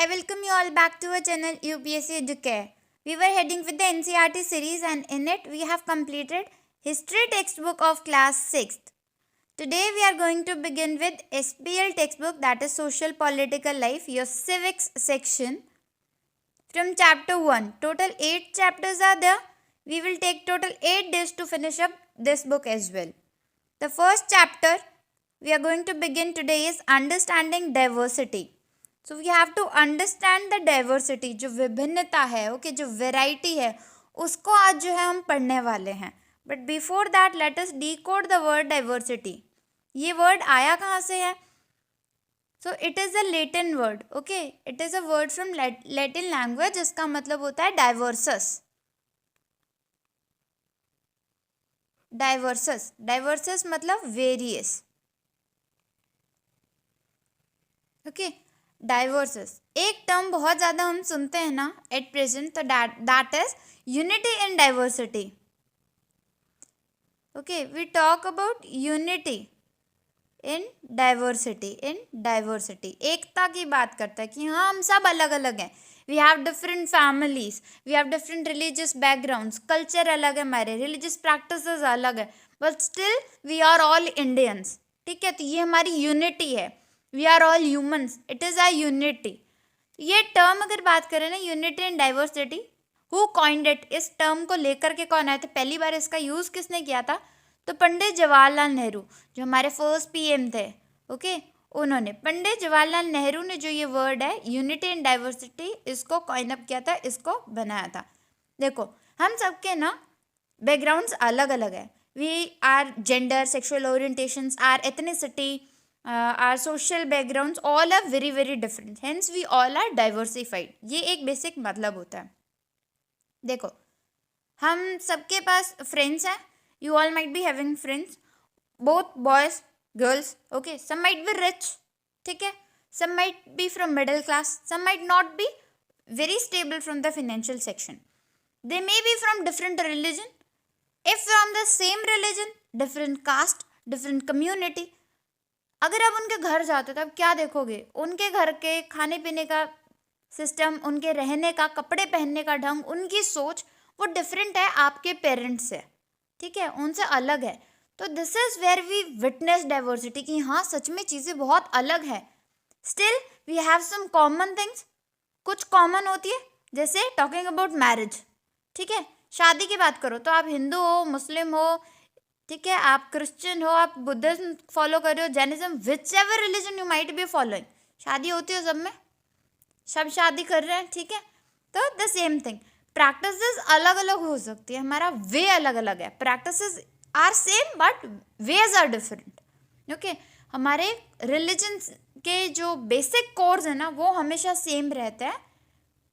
I welcome you all back to our channel UPSC Educare. We were heading with the NCERT series and in it we have completed History textbook of class 6th. Today we are going to begin with SPL textbook, that is Social Political Life, your civics section from chapter 1. Total 8 chapters are there. We will take total 8 days to finish up this book as well. The first chapter we are going to begin today is Understanding Diversity. So we have to understand the diversity, जो विभिन्नता है, okay, जो variety है, उसको आज जो है हम पढ़ने वाले हैं. But before that let us decode the word diversity. ये वर्ड आया कहाँ से है? So it is a Latin word, okay, it is a word from Latin language. इसका मतलब होता है डाइवर्सस. डाइवर्सस, डाइवर्सस मतलब वेरियस, ओके. डाइवर्सस एक टर्म बहुत ज़्यादा हम सुनते हैं ना एट प्रेजेंट, तो that is unity in diversity. Okay, we talk about unity in diversity. In diversity एकता की बात करता है कि हाँ हम सब अलग अलग हैं. We have different families, we have different religious backgrounds, culture अलग है, हमारे रिलीजियस प्रैक्टिसेस अलग है, but still we are all Indians. ठीक है, तो ये हमारी यूनिटी है. We are all humans, it is a unity. ये टर्म अगर बात करें ना, unity and diversity, who coined it, इस टर्म को लेकर के कौन आए थे? पहली बार इसका यूज़ किसने किया था? तो पंडित जवाहरलाल नेहरू, जो हमारे फर्स्ट पीएम थे, ओके, उन्होंने, पंडित जवाहरलाल नेहरू ने जो ये वर्ड है यूनिटी एंड डाइवर्सिटी, इसको कॉइन अप किया था, इसको बनाया था. देखो हम सबके ना बैकग्राउंड्स अलग अलग है. We are gender, sexual orientations, our ethnicity, our social backgrounds all are very very different, hence we all are diversified. ये एक बेसिक मतलब होता है. देखो हम सबके पास फ्रेंड्स हैं, you all might be having friends, both boys girls, okay, some might be rich, ठीक है, some might be from middle class, some might not be very stable from the financial section, they may be from different religion, if from the same religion, different caste, different community. अगर आप उनके घर जाते हो तो आप क्या देखोगे? उनके घर के खाने पीने का सिस्टम, उनके रहने का, कपड़े पहनने का ढंग, उनकी सोच वो डिफरेंट है आपके पेरेंट्स से, ठीक है, उनसे अलग है. तो this is where we witness diversity, कि हाँ सच में चीज़ें बहुत अलग है. Still we have some common things, कुछ कॉमन होती है, जैसे टॉकिंग अबाउट मैरिज, ठीक है, शादी की बात करो तो आप हिंदू हो, मुस्लिम हो, ठीक है, आप क्रिश्चियन हो, आप बुद्धिज्म फॉलो कर रहे हो, Jainism, which ever religion you might be following, शादी होती है सब में, सब शादी कर रहे हैं, ठीक है. तो द सेम थिंग, प्रैक्टिसेस अलग अलग हो सकती है, हमारा वे अलग अलग है. Practices are same but ways are different, okay. हमारे रिलीजन के जो बेसिक कोर्स है ना वो हमेशा सेम रहता है,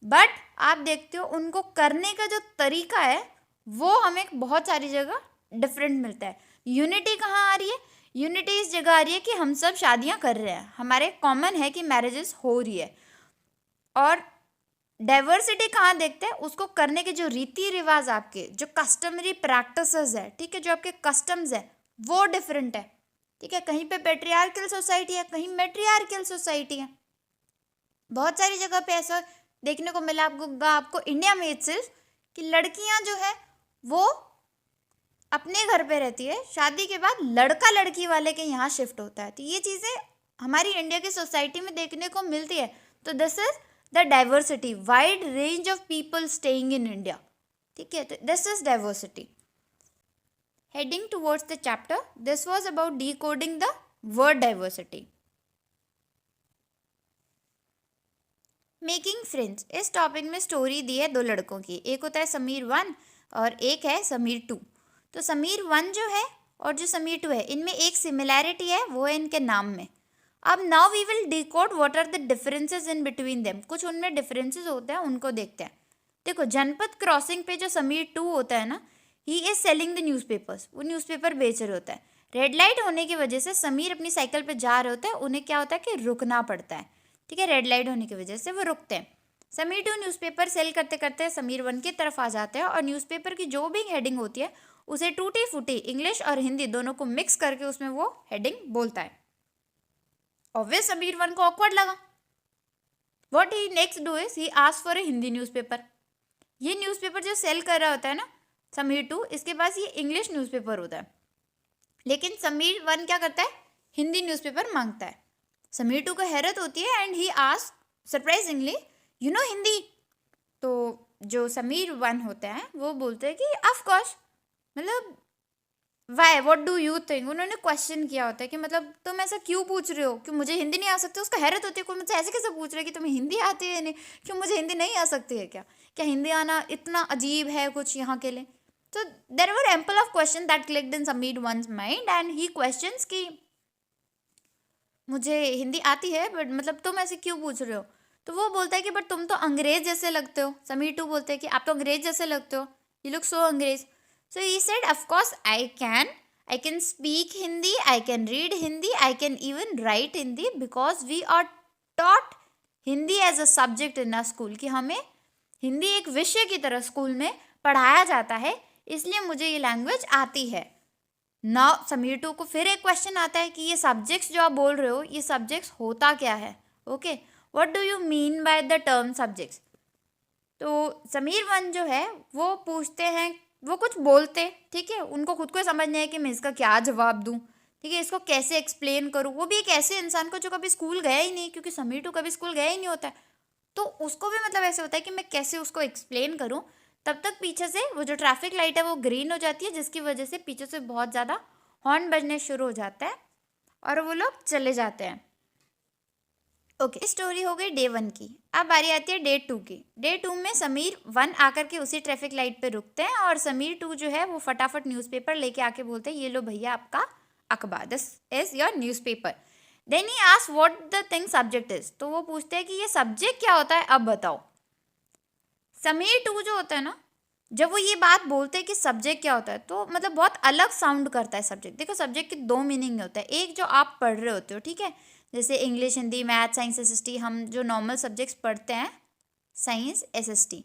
बट आप देखते हो उनको करने का जो तरीका है वो हमें बहुत सारी जगह डिफरेंट मिलता है. यूनिटी कहाँ आ रही है? यूनिटी इस जगह आ रही है कि हम सब शादियाँ कर रहे हैं, हमारे कॉमन है कि मैरिजेस हो रही है. और डाइवर्सिटी कहाँ देखते हैं? उसको करने के जो रीति रिवाज, आपके जो कस्टमरी प्रैक्टिसेस है, ठीक है, जो आपके कस्टम्स है वो डिफरेंट है, ठीक है. कहीं पे पेट्रियार्कल सोसाइटी है, कहीं मैट्रियार्कल सोसाइटी है. बहुत सारी जगह पे ऐसा देखने को मिला आपको इंडिया में सिर्फ, कि लड़कियां जो है वो अपने घर पे रहती है, शादी के बाद लड़का लड़की वाले के यहाँ शिफ्ट होता है. तो ये चीज़ें हमारी इंडिया की सोसाइटी में देखने को मिलती है. तो this is the diversity, wide range of people staying in India, ठीक है. तो this is diversity. Heading towards the chapter, this was about decoding the word diversity. Making friends, इस टॉपिक में स्टोरी दी है दो लड़कों की, एक होता है समीर 1 और एक है समीर 2. तो समीर 1 जो है और जो समीर 2 है, इनमें एक सिमिलैरिटी है, वो है इनके नाम में. अब now we will decode what are the differences in between them. कुछ उनमें डिफरेंसेस होते हैं, उनको देखते हैं. देखो जनपद क्रॉसिंग पे जो समीर 2 होता है ना, he is selling the newspapers, वो न्यूज़पेपर बेच रहे होता है. रेड लाइट होने की वजह से समीर अपनी साइकिल पर जा रहे होते हैं, उन्हें क्या होता है कि रुकना पड़ता है, ठीक है, रेड लाइट होने की वजह से वो रुकते हैं. समीर 2 न्यूज़पेपर सेल करते करते समीर 1 की तरफ आ जाते हैं और न्यूज़पेपर की जो भी हेडिंग होती है उसे टूटी फूटी इंग्लिश और हिंदी दोनों को मिक्स करके उसमें वो हेडिंग बोलता है. ऑब्वियस समीर 1 को ऑकवर्ड लगा, what he next do is he ask for a Hindi newspaper. ये न्यूज़पेपर जो सेल कर रहा होता है ना समीर टू, इसके पास ये इंग्लिश न्यूज़पेपर होता है, लेकिन समीर वन क्या करता है, हिंदी न्यूज़पेपर मांगता है। समीर टू को हैरत होती है and he ask surprisingly, you know Hindi. तो जो समीर वन होता है वो बोलते हैं कि ऑफ कोर्स, मतलब why, what do you think. उन्होंने क्वेश्चन किया होता है कि मतलब तुम ऐसा क्यों पूछ रहे हो कि मुझे हिंदी नहीं आ सकती। उसको हैरत होती है, कोई मुझसे ऐसे कैसे पूछ रहा है कि तुम्हें हिंदी आती है या नहीं, क्यों मुझे हिंदी नहीं आ सकती है, क्या क्या हिंदी आना इतना अजीब है कुछ यहाँ के लिए। तो there were ample of question that clicked in Sameer once mind and he questions कि मुझे हिंदी आती है बट मतलब तुम ऐसे क्यों पूछ रहे हो। तो वो बोलता है कि बट तुम तो अंग्रेज जैसे लगते हो। समीर टू बोलते हैं कि आप तो अंग्रेज जैसे लगते हो, यू लुक सो अंग्रेज। So he said, of course I can speak Hindi, I can read Hindi, I can even write Hindi because we are taught Hindi as a subject in our school, कि हमें हिंदी एक विषय की तरह school में पढ़ाया जाता है, इसलिए मुझे ये लैंग्वेज आती है। नाउ समीर टू को फिर एक क्वेश्चन आता है कि ये सब्जेक्ट्स जो आप बोल रहे हो, ये सब्जेक्ट्स होता क्या है, okay, what do you mean by the term subjects. तो समीर वन जो है वो पूछते हैं, वो कुछ बोलते, ठीक है, उनको खुद को समझ नहीं है कि मैं इसका क्या जवाब दूं, ठीक है, इसको कैसे एक्सप्लेन करूं। वो भी एक ऐसे इंसान को जो कभी स्कूल गया ही नहीं, क्योंकि समीर टू कभी स्कूल गया ही नहीं होता है, तो उसको भी मतलब ऐसे होता है कि मैं कैसे उसको एक्सप्लेन करूं। तब तक पीछे से वो जो ट्रैफिक लाइट है वो ग्रीन हो जाती है, जिसकी वजह से पीछे से बहुत ज़्यादा हॉर्न बजने शुरू हो जाता है और वो लोग चले जाते हैं। ओके, स्टोरी हो गई डे 1 की। अब बारी आती है डे 2 की। डे 2 में समीर वन आकर के उसी ट्रैफिक लाइट पे रुकते हैं और समीर 2 जो है वो फटाफट न्यूज़पेपर लेके आके बोलते हैं, ये लो भैया आपका अखबार, this is your newspaper. Then he ask what the thing subject is. तो वो पूछते हैं कि ये सब्जेक्ट क्या होता है, अब बताओ। समीर 2 जो होता है ना, जब वो ये बात बोलते हैं कि सब्जेक्ट क्या होता है, तो मतलब बहुत अलग साउंड करता है सब्जेक्ट। देखो सब्जेक्ट के 2 मीनिंग होता है, एक जो आप पढ़ रहे होते हो, ठीक है, जैसे English, Hindi, math, science, SST, हम जो नॉर्मल सब्जेक्ट्स पढ़ते हैं, science, SST.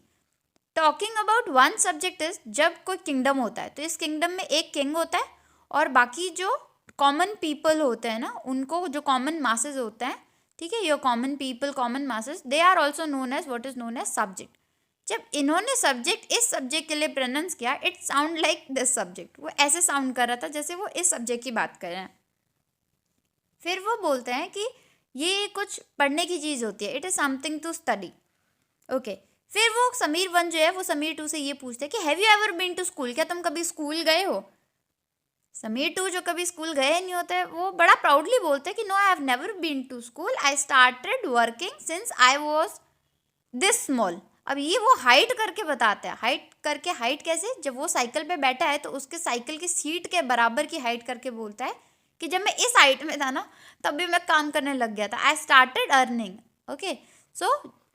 Talking about one subject is जब कोई किंगडम होता है, तो इस किंगडम में एक किंग होता है और बाकी जो कॉमन पीपल होते हैं ना, उनको जो कॉमन मासेज होते हैं, ठीक है, your common people, common masses, they are also known as what is known as subject. जब इन्होंने सब्जेक्ट इस सब्जेक्ट के लिए प्रोनाउंस किया, it sound like this subject, वो ऐसे साउंड कर रहा था जैसे वो इस सब्जेक्ट की बात कर रहे हैं। फिर वो बोलते हैं कि ये कुछ पढ़ने की चीज़ होती है, it is something to study, okay. फिर वो समीर वन जो है वो समीर 2 से ये पूछते हैं कि have you ever been to school, क्या तुम कभी स्कूल गए हो। समीर 2 जो कभी स्कूल गए नहीं होते, वो बड़ा प्राउडली बोलते हैं कि no I have never been to school, I started working since I was this small. अब ये वो हाइट करके बताते हैं, हाइट करके, हाइट कैसे, जब वो साइकिल पे बैठा है तो उसके साइकिल की सीट के बराबर की हाइट करके बोलता है कि जब मैं इस हाइट में था ना तब भी मैं काम करने लग गया था, I started earning, okay, so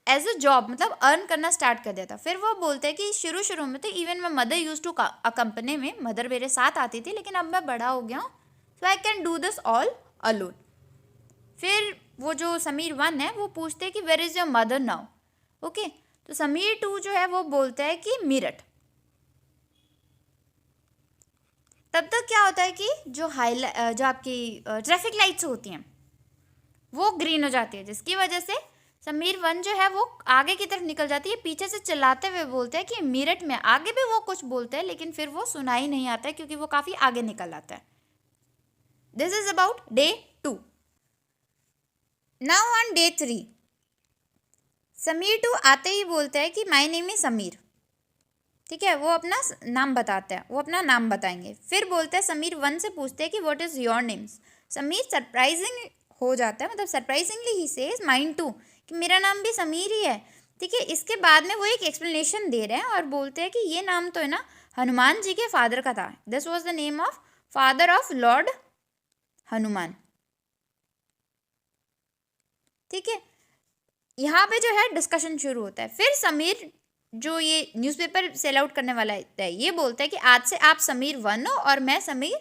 as a job, मतलब अर्न करना स्टार्ट कर दिया था। फिर वो बोलते हैं कि शुरू शुरू में तो इवन मैं मदर यूज टू अकम्पनी में, मदर मेरे साथ आती थी, लेकिन अब मैं बड़ा हो गया हूँ, so I can do this all alone. फिर वो जो समीर वन है वो पूछते हैं कि where is your mother now, okay. तो समीर 2 जो है वो बोलता है कि मीरठ। तब तक क्या होता है कि जो जो आपकी ट्रैफिक लाइट्स होती हैं वो ग्रीन हो जाती है, जिसकी वजह से समीर वन जो है वो आगे की तरफ निकल जाती है। पीछे से चिल्लाते हुए बोलते हैं कि मीरठ में, आगे भी वो कुछ बोलते हैं लेकिन फिर वो सुनाई नहीं आता है क्योंकि वो काफ़ी आगे निकल आता है। This is about day 2। Now on day 3 Sameer 2 आते ही बोलता है कि माय नेम इज समीर, ठीक है, वो अपना नाम बताता है, वो अपना नाम बताएंगे। फिर बोलते हैं समीर 1 से पूछते हैं कि what is your names. Sameer surprising हो जाता है, मतलब surprisingly he says mine too, कि मेरा नाम भी समीर ही है, ठीक है। इसके बाद में वो एक एक्सप्लेनेशन दे रहे हैं और बोलते हैं कि ये नाम तो है ना हनुमान जी के फादर का था, this was the name of father of Lord Hanuman, ठीक है। यहाँ पे जो है डिस्कशन शुरू होता है। फिर समीर जो ये न्यूज़पेपर सेल आउट करने वाला है ये बोलता है कि आज से आप समीर 1 हो और मैं समीर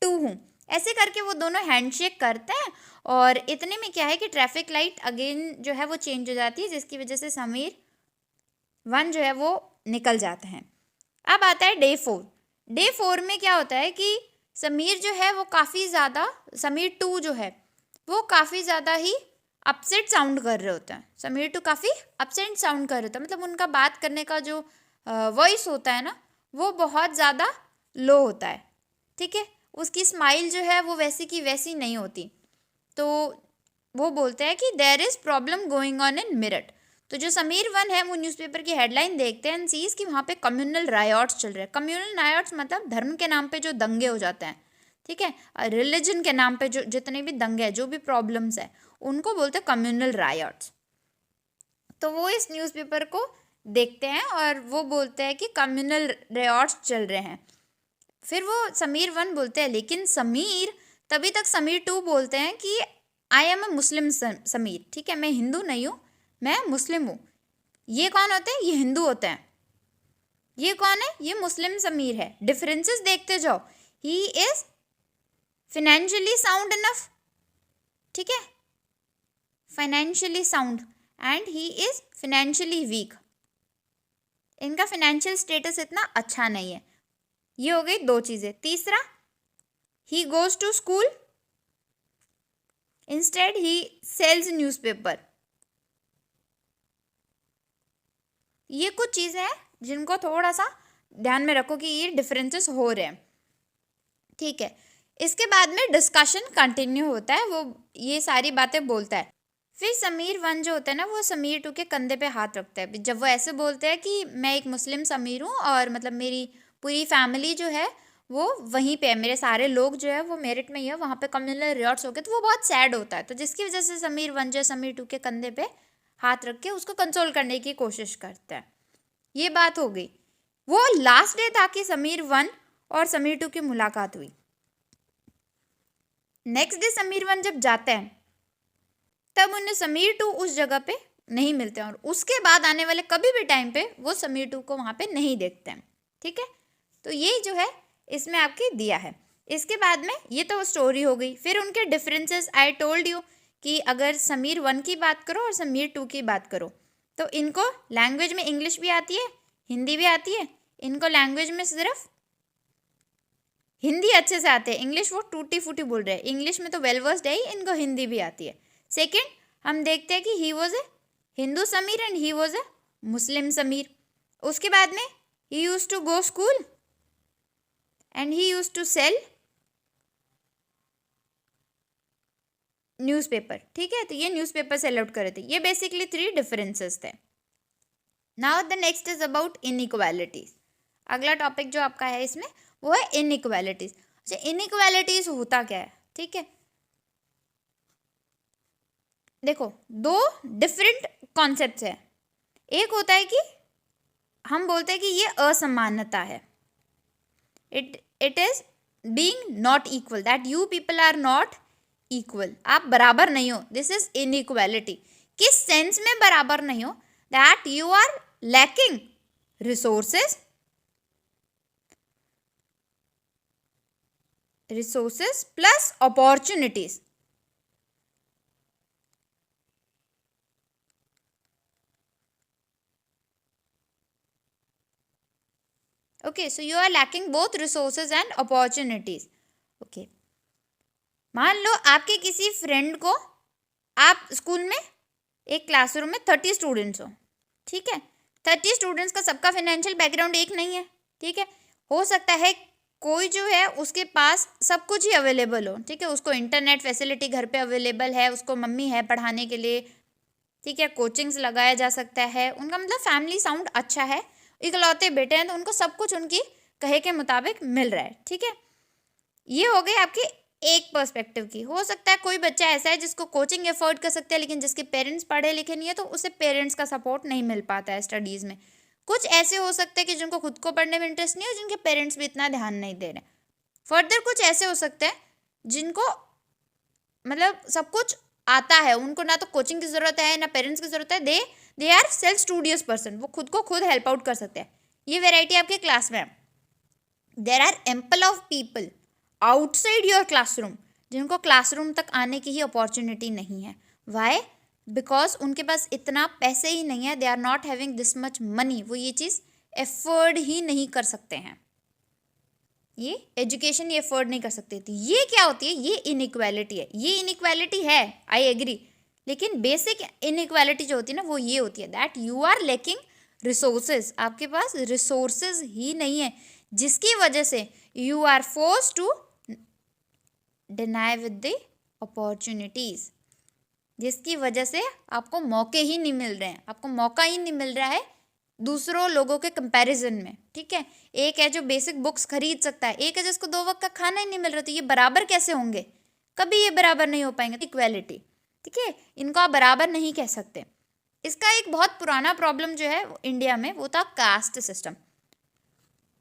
2 हूँ। ऐसे करके वो दोनों हैंडशेक करते हैं और इतने में क्या है कि ट्रैफिक लाइट अगेन जो है वो चेंज हो जाती है, जिसकी वजह से समीर 1 जो है वो निकल जाता है। अब आता है डे 4। डे 4 में क्या होता है कि समीर जो है वो काफ़ी ज़्यादा, समीर 2 जो है वो काफ़ी ज़्यादा ही अपसेट साउंड कर रहे होते हैं, समीर टू काफ़ी अपसेट साउंड कर रहे होते हैं, मतलब उनका बात करने का जो वॉइस होता है ना वो बहुत ज़्यादा लो होता है, ठीक है। उसकी स्माइल जो है वो वैसी की वैसी नहीं होती। तो वो बोलते हैं कि there is problem going on in Meerut. तो जो समीर वन है वो न्यूज़पेपर की हेडलाइन देखते हैं एंड सीज कि वहाँ पे कम्युनल रायट्स चल रहे हैं। कम्युनल रायट्स मतलब धर्म के नाम पे जो दंगे हो जाते हैं, ठीक है, रिलीजन के नाम पे जो जितने भी दंगे हैं, जो भी प्रॉब्लम्स है, उनको बोलते हैं कम्युनल रायट्स। तो वो इस न्यूज़पेपर को देखते हैं और वो बोलते हैं कि कम्युनल रायट्स चल रहे हैं। फिर वो समीर वन बोलते हैं, लेकिन समीर, तभी तक समीर टू बोलते हैं कि आई एम अ मुस्लिम समीर, ठीक है, मैं हिंदू नहीं हूँ, मैं मुस्लिम हूँ। ये कौन होते हैं? ये हिंदू होते हैं। ये कौन है? ये मुस्लिम समीर है। डिफरेंसेस देखते जाओ। He is financially sound enough, ठीक है, financially sound, and he is financially week. इनका फाइनेंशियल स्टेटस इतना अच्छा नहीं है। ये हो गई दो चीज़ें। तीसरा, he goes to school, instead he sells newspaper. ये कुछ चीज़ें हैं जिनको थोड़ा सा ध्यान में रखो कि ये डिफरेंसेस हो रहे हैं, ठीक है। इसके बाद में डिस्कशन कंटिन्यू होता है, वो ये सारी बातें बोलता है। फिर समीर वन जो होता है ना वो समीर टू के कंधे पे हाथ रखता है। जब वो ऐसे बोलते हैं कि मैं एक मुस्लिम समीर हूँ और मतलब मेरी पूरी फैमिली जो है वो वहीं पे है, मेरे सारे लोग जो है वो मेरिट में ही है, वहाँ पे कम्युनल रिजॉर्ट्स हो गए, तो वो बहुत सैड होता है। तो जिसकी वजह से समीर वन जो है समीर टू के कंधे पे हाथ रख के उसको कंसोल करने की कोशिश करता है। ये बात हो गई। वो लास्ट डे था कि समीर वन और समीर टू की मुलाकात हुई। नेक्स्ट डे समीर वन जब जाते हैं तब उन्हें समीर टू उस जगह पे नहीं मिलते हैं और उसके बाद आने वाले कभी भी टाइम पे वो समीर टू को वहाँ पे नहीं देखते हैं, ठीक है। तो ये जो है इसमें आपके दिया है। इसके बाद में ये तो स्टोरी हो गई। फिर उनके डिफरेंसेस आई टोल्ड यू कि अगर समीर वन की बात करो और समीर टू की बात करो तो इनको लैंग्वेज में इंग्लिश भी आती है, हिंदी भी आती है। इनको लैंग्वेज में सिर्फ हिंदी अच्छे से आते हैं, इंग्लिश वो टूटी फूटी बोल रहे हैं। इंग्लिश में तो वेल वर्स्ड है ही, इनको हिंदी भी आती है। सेकेंड, हम देखते हैं कि he was a Hindu Sameer and he was a Muslim Sameer. उसके बाद में he use to go school and he use to sell newspaper, ठीक है। तो ये न्यूज़पेपर सेल आउट कर रहे थे। ये बेसिकली 3 डिफरेंसेस थे। Now the next is about inequalities. अगला टॉपिक जो आपका है इसमें वो है इनइक्वालिटीज। अच्छा, इनइक्वालिटीज होता क्या है, ठीक है। देखो, 2 डिफरेंट कॉन्सेप्ट्स है। एक होता है कि हम बोलते हैं कि ये असमानता है, it is being not equal, that you people are not equal, आप बराबर नहीं हो। This is inequality. किस सेंस में बराबर नहीं हो? That you are lacking resources plus opportunities. Okay, so you are lacking both resources and opportunities. Okay, मान लो आपके किसी फ्रेंड को, आप स्कूल में एक क्लासरूम में 30 स्टूडेंट्स हो, ठीक है। 30 स्टूडेंट्स का सबका फाइनेंशियल बैकग्राउंड एक नहीं है, ठीक है। हो सकता है कोई जो है उसके पास सब कुछ ही अवेलेबल हो, ठीक है, उसको इंटरनेट फैसिलिटी घर पे अवेलेबल है, उसको मम्मी है पढ़ाने के लिए, ठीक है, कोचिंग्स लगाया जा सकता है, उनका मतलब फैमिली साउंड अच्छा है, इकलौते बेटे हैं तो उनको सब कुछ उनकी कहे के मुताबिक मिल रहा है, ठीक है। ये हो गई आपकी एक पर्सपेक्टिव की। हो सकता है कोई बच्चा ऐसा है जिसको कोचिंग अफोर्ड कर सकता है लेकिन जिसके पेरेंट्स पढ़े लिखे नहीं है तो उसे पेरेंट्स का सपोर्ट नहीं मिल पाता है स्टडीज़ में। कुछ ऐसे हो सकते हैं कि जिनको खुद को पढ़ने में इंटरेस्ट नहीं है और जिनके पेरेंट्स भी इतना ध्यान नहीं दे रहे। फर्दर कुछ ऐसे हो सकते हैं जिनको मतलब सब कुछ आता है, उनको ना तो कोचिंग की ज़रूरत है ना पेरेंट्स की ज़रूरत है, they are self studious person, वो खुद को खुद हेल्प आउट कर सकते हैं। ये वेराइटी आपके क्लास में है। There are ample of people outside your classroom जिनको क्लासरूम तक आने की ही अपॉर्चुनिटी नहीं है। वाई? बिकॉज उनके पास इतना पैसे ही नहीं है, they are not having this much money, वो ये चीज़ एफर्ड ही नहीं कर सकते हैं, ये एजुकेशन ये अफोर्ड नहीं कर सकते थे। ये क्या होती है? ये इनइक्वालिटी है, ये इनइक्वालिटी है, आई एग्री, लेकिन बेसिक इनइक्वालिटी जो होती है ना वो ये होती है that you are lacking resources, आपके पास रिसोर्सेज ही नहीं है, जिसकी वजह से you are force to deny with the opportunities, जिसकी वजह से आपको मौके ही नहीं मिल रहे हैं, आपको मौका ही नहीं मिल रहा है दूसरों लोगों के कंपैरिजन में। ठीक है, एक है जो बेसिक बुक्स खरीद सकता है, एक है जिसको 2 वक्त का खाना ही नहीं मिल रहा, तो ये बराबर कैसे होंगे? कभी ये बराबर नहीं हो पाएंगे। इक्वेलिटी, ठीक है, इनको आप बराबर नहीं कह सकते। इसका एक बहुत पुराना प्रॉब्लम जो है इंडिया में वो था caste system.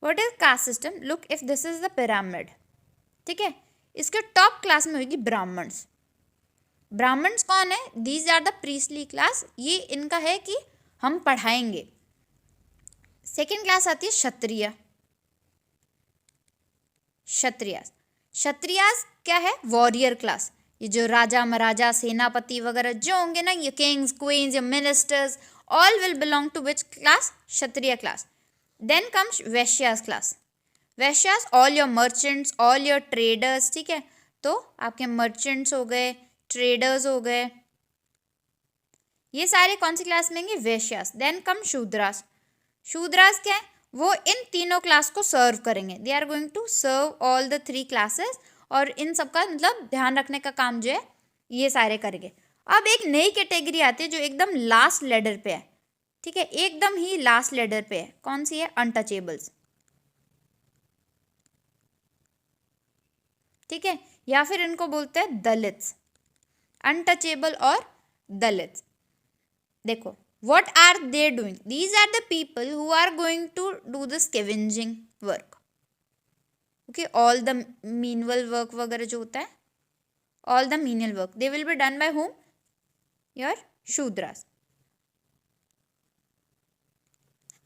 What is caste system? Look, if this is the pyramid, ठीक है, इसके टॉप क्लास में होगी ब्राह्मण्स। ब्राह्मण्स कौन है? These are the priestly class, ये इनका है कि हम पढ़ाएंगे। सेकेंड क्लास आती है क्षत्रिय। क्षत्रियास, क्षत्रियास क्या है? Warrior class. ये जो राजा महाराजा सेनापति वगैरह जो होंगे ना, ये किंग्स क्वींस या ministers, all will belong to which class? Kshatriya class. Then comes Vaishyas class. Vaishyas all your merchants, all your traders, ठीक है, तो आपके मर्चेंट्स हो गए, ट्रेडर्स हो गए, ये सारे कौन सी क्लास में होंगे? वैश्यास। Then come Shudras. शूद्रास क्या है? वो इन तीनों क्लास को सर्व करेंगे, they are going to serve all the 3 classes, और इन सबका मतलब ध्यान रखने का काम जो है ये सारे करेंगे। अब एक नई कैटेगरी आती है जो एकदम लास्ट लेडर पे है, ठीक है, एकदम ही लास्ट लेडर पे है। कौन सी है? अनटचेबल्स, ठीक है, या फिर इनको बोलते हैं दलित्स, अनटचेबल और दलित्स। देखो, what are they doing? These are the people who are going to do the scavenging work. Okay, all the menial work वगैरह जो होता है, all the menial work, they will be done by whom? Your Shudras.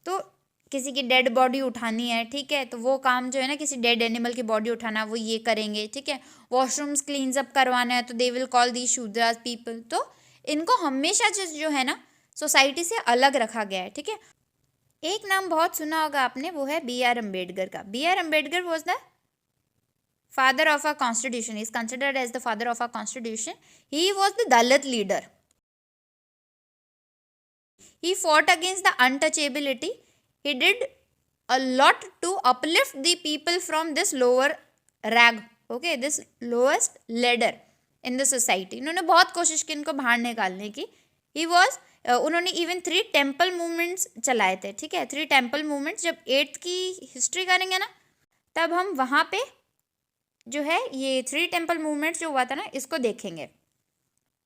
तो किसी की dead body उठानी है, ठीक है, तो वो काम जो है ना, किसी डेड एनिमल की बॉडी उठाना, वो ये करेंगे, ठीक है। वॉशरूम्स क्लीन अप करवाना है, तो they will call the Shudras people. तो इनको हमेशा जो है ना सोसाइटी से अलग रखा गया है, ठीक है। एक नाम बहुत सुना होगा आपने, वो है बी आर अम्बेडकर का। B R Ambedkar was the father of our constitution, is considered as the father of our constitution. He was the Dalit leader, he fought against the untouchability, he did a lot to uplift the people from this lower rag, okay, this lowest ladder in the society। इन्होंने बहुत कोशिश की इनको बाहर निकालने की। he was उन्होंने even 3 temple movements चलाए थे, ठीक है, 3 टेम्पल मूवमेंट्स। जब 8th की हिस्ट्री करेंगे ना, तब हम वहाँ पे जो है ये 3 टेम्पल मूवमेंट्स जो हुआ था ना, इसको देखेंगे।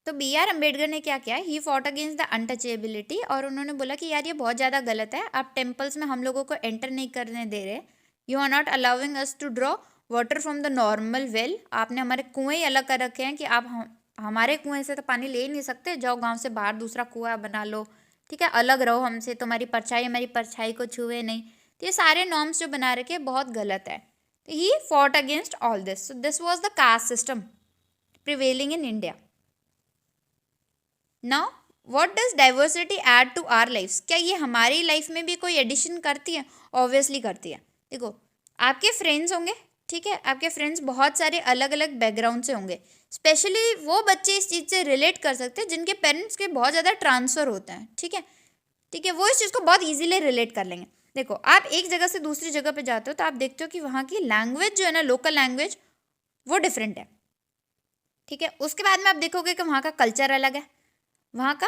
तो बी आर अम्बेडकर ने क्या किया? ही फॉट अगेंस्ट द अनटचेबिलिटी, और उन्होंने बोला कि यार ये बहुत ज़्यादा गलत है, आप टेम्पल्स में हम लोगों को एंटर नहीं करने दे रहे, you are not allowing us to draw water from the normal well. आपने हमारे कुएँ ही अलग कर रखे हैं कि आप हमारे कुएँ से तो पानी ले ही नहीं सकते, जाओ गाँव से बाहर दूसरा कुआँ बना लो, ठीक है, अलग रहो हमसे, तुम्हारी परछाई हमारी परछाई को छुए नहीं। तो ये सारे नॉर्म्स जो बना रखे बहुत गलत है। तो he fought against all this. So this was the caste system prevailing in India. Now what does diversity add to our lifes? क्या ये हमारी लाइफ में भी कोई एडिशन करती है? ऑब्वियसली करती है। देखो, आपके फ्रेंड्स होंगे, ठीक है, आपके फ्रेंड्स बहुत सारे अलग अलग बैकग्राउंड से होंगे। स्पेशली वो बच्चे इस चीज़ से रिलेट कर सकते हैं जिनके पेरेंट्स के बहुत ज़्यादा ट्रांसफ़र होता है, ठीक है, ठीक है, वो इस चीज़ को बहुत ईजिली रिलेट कर लेंगे। देखो, आप एक जगह से दूसरी जगह पे जाते हो तो आप देखते हो कि वहाँ की लैंग्वेज जो है ना, लोकल लैंग्वेज, वो डिफरेंट है, ठीक है। उसके बाद में आप देखोगे कि वहाँ का कल्चर अलग है, वहाँ का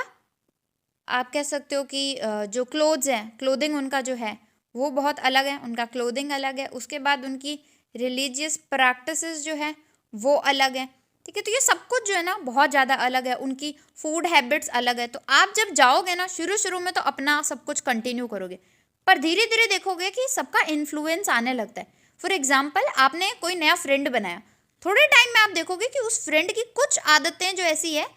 आप कह सकते हो कि जो क्लोथ्स हैं, क्लोथिंग उनका जो है वो बहुत अलग है, उनका क्लोथिंग अलग है। उसके बाद उनकी रिलीजियस प्रैक्टिसेस जो है वो अलग है, ठीक है। तो ये सब कुछ जो है ना बहुत ज़्यादा अलग है, उनकी फूड हैबिट्स अलग है। तो आप जब जाओगे ना, शुरू में तो अपना सब कुछ कंटिन्यू करोगे, पर धीरे धीरे देखोगे कि सबका इन्फ्लुएंस आने लगता है। फॉर एग्जाम्पल, आपने कोई नया फ्रेंड बनाया, थोड़े टाइम में आप देखोगे कि उस फ्रेंड की कुछ आदतें जो ऐसी है,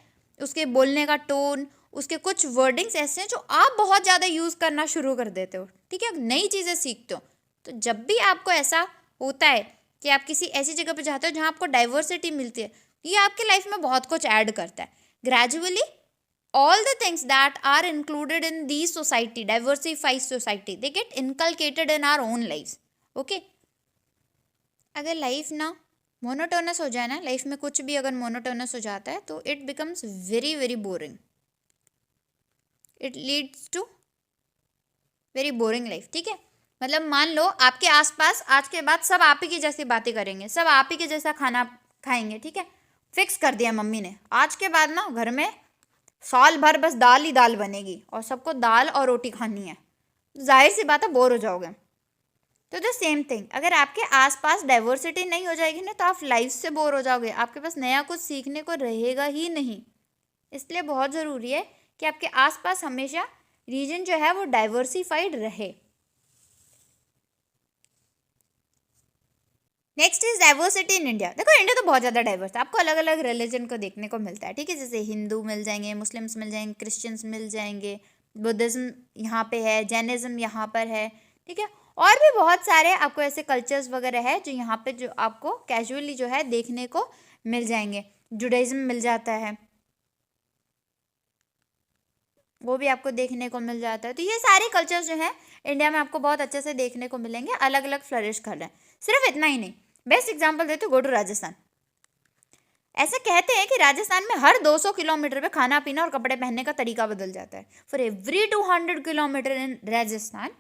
उसके बोलने का टोन, उसके कुछ वर्डिंग्स ऐसे हैं जो आप बहुत ज़्यादा यूज़ करना शुरू कर देते हो, ठीक है, नई चीज़ें सीखते हो। तो जब भी आपको ऐसा होता है कि आप किसी ऐसी जगह पर जाते हो जहाँ आपको डाइवर्सिटी मिलती है, ये आपके लाइफ में बहुत कुछ ऐड करता है। Gradually all the things that are included in these society, diversified society, they get inculcated in our own lives, okay। अगर लाइफ ना मोनोटोनस हो जाए ना लाइफ में, कुछ भी अगर मोनोटोनस हो जाता है तो it becomes very very boring, it leads to very boring life. ठीक है, मतलब मान लो आपके आसपास आज के बाद सब आप ही की जैसी बातें करेंगे, सब आप ही के जैसा खाना खाएंगे। ठीक है, फिक्स कर दिया मम्मी ने, आज के बाद ना घर में साल भर बस दाल ही दाल बनेगी और सबको दाल और रोटी खानी है, जाहिर सी बात है बोर हो जाओगे। तो द सेम थिंग, अगर आपके आसपास डाइवर्सिटी नहीं हो जाएगी ना तो आप लाइफ से बोर हो जाओगे, आपके पास नया कुछ सीखने को रहेगा ही नहीं। इसलिए बहुत ज़रूरी है कि आपके आसपास हमेशा रीजन जो है वो डाइवर्सिफाइड रहे। Next is diversity in India. देखो इंडिया तो बहुत ज़्यादा डाइवर्स है, आपको अलग अलग रिलीजन को देखने को मिलता है। ठीक है, जैसे हिंदू मिल जाएंगे, मुस्लिम्स मिल जाएंगे, क्रिश्चियंस मिल जाएंगे, बुद्धिज़्म यहाँ पे है, जैनिज़्म यहाँ पर है। ठीक है, और भी बहुत सारे आपको ऐसे कल्चर्स वगैरह है जो यहाँ पे जो आपको कैजुअली जो है देखने को मिल जाएंगे। जुडाइज़्म मिल जाता है, वो भी आपको देखने को मिल जाता है। तो ये सारे कल्चर्स जो हैं इंडिया में आपको बहुत अच्छे से देखने को मिलेंगे, अलग अलग फ्लरिश कर रहे हैं। सिर्फ इतना ही नहीं, बेस्ट एग्जांपल देते गो टू राजस्थान। ऐसे कहते हैं कि राजस्थान में हर 200 किलोमीटर पे खाना पीना और कपड़े पहनने का तरीका बदल जाता है। For every 200 kilometre in Rajasthan,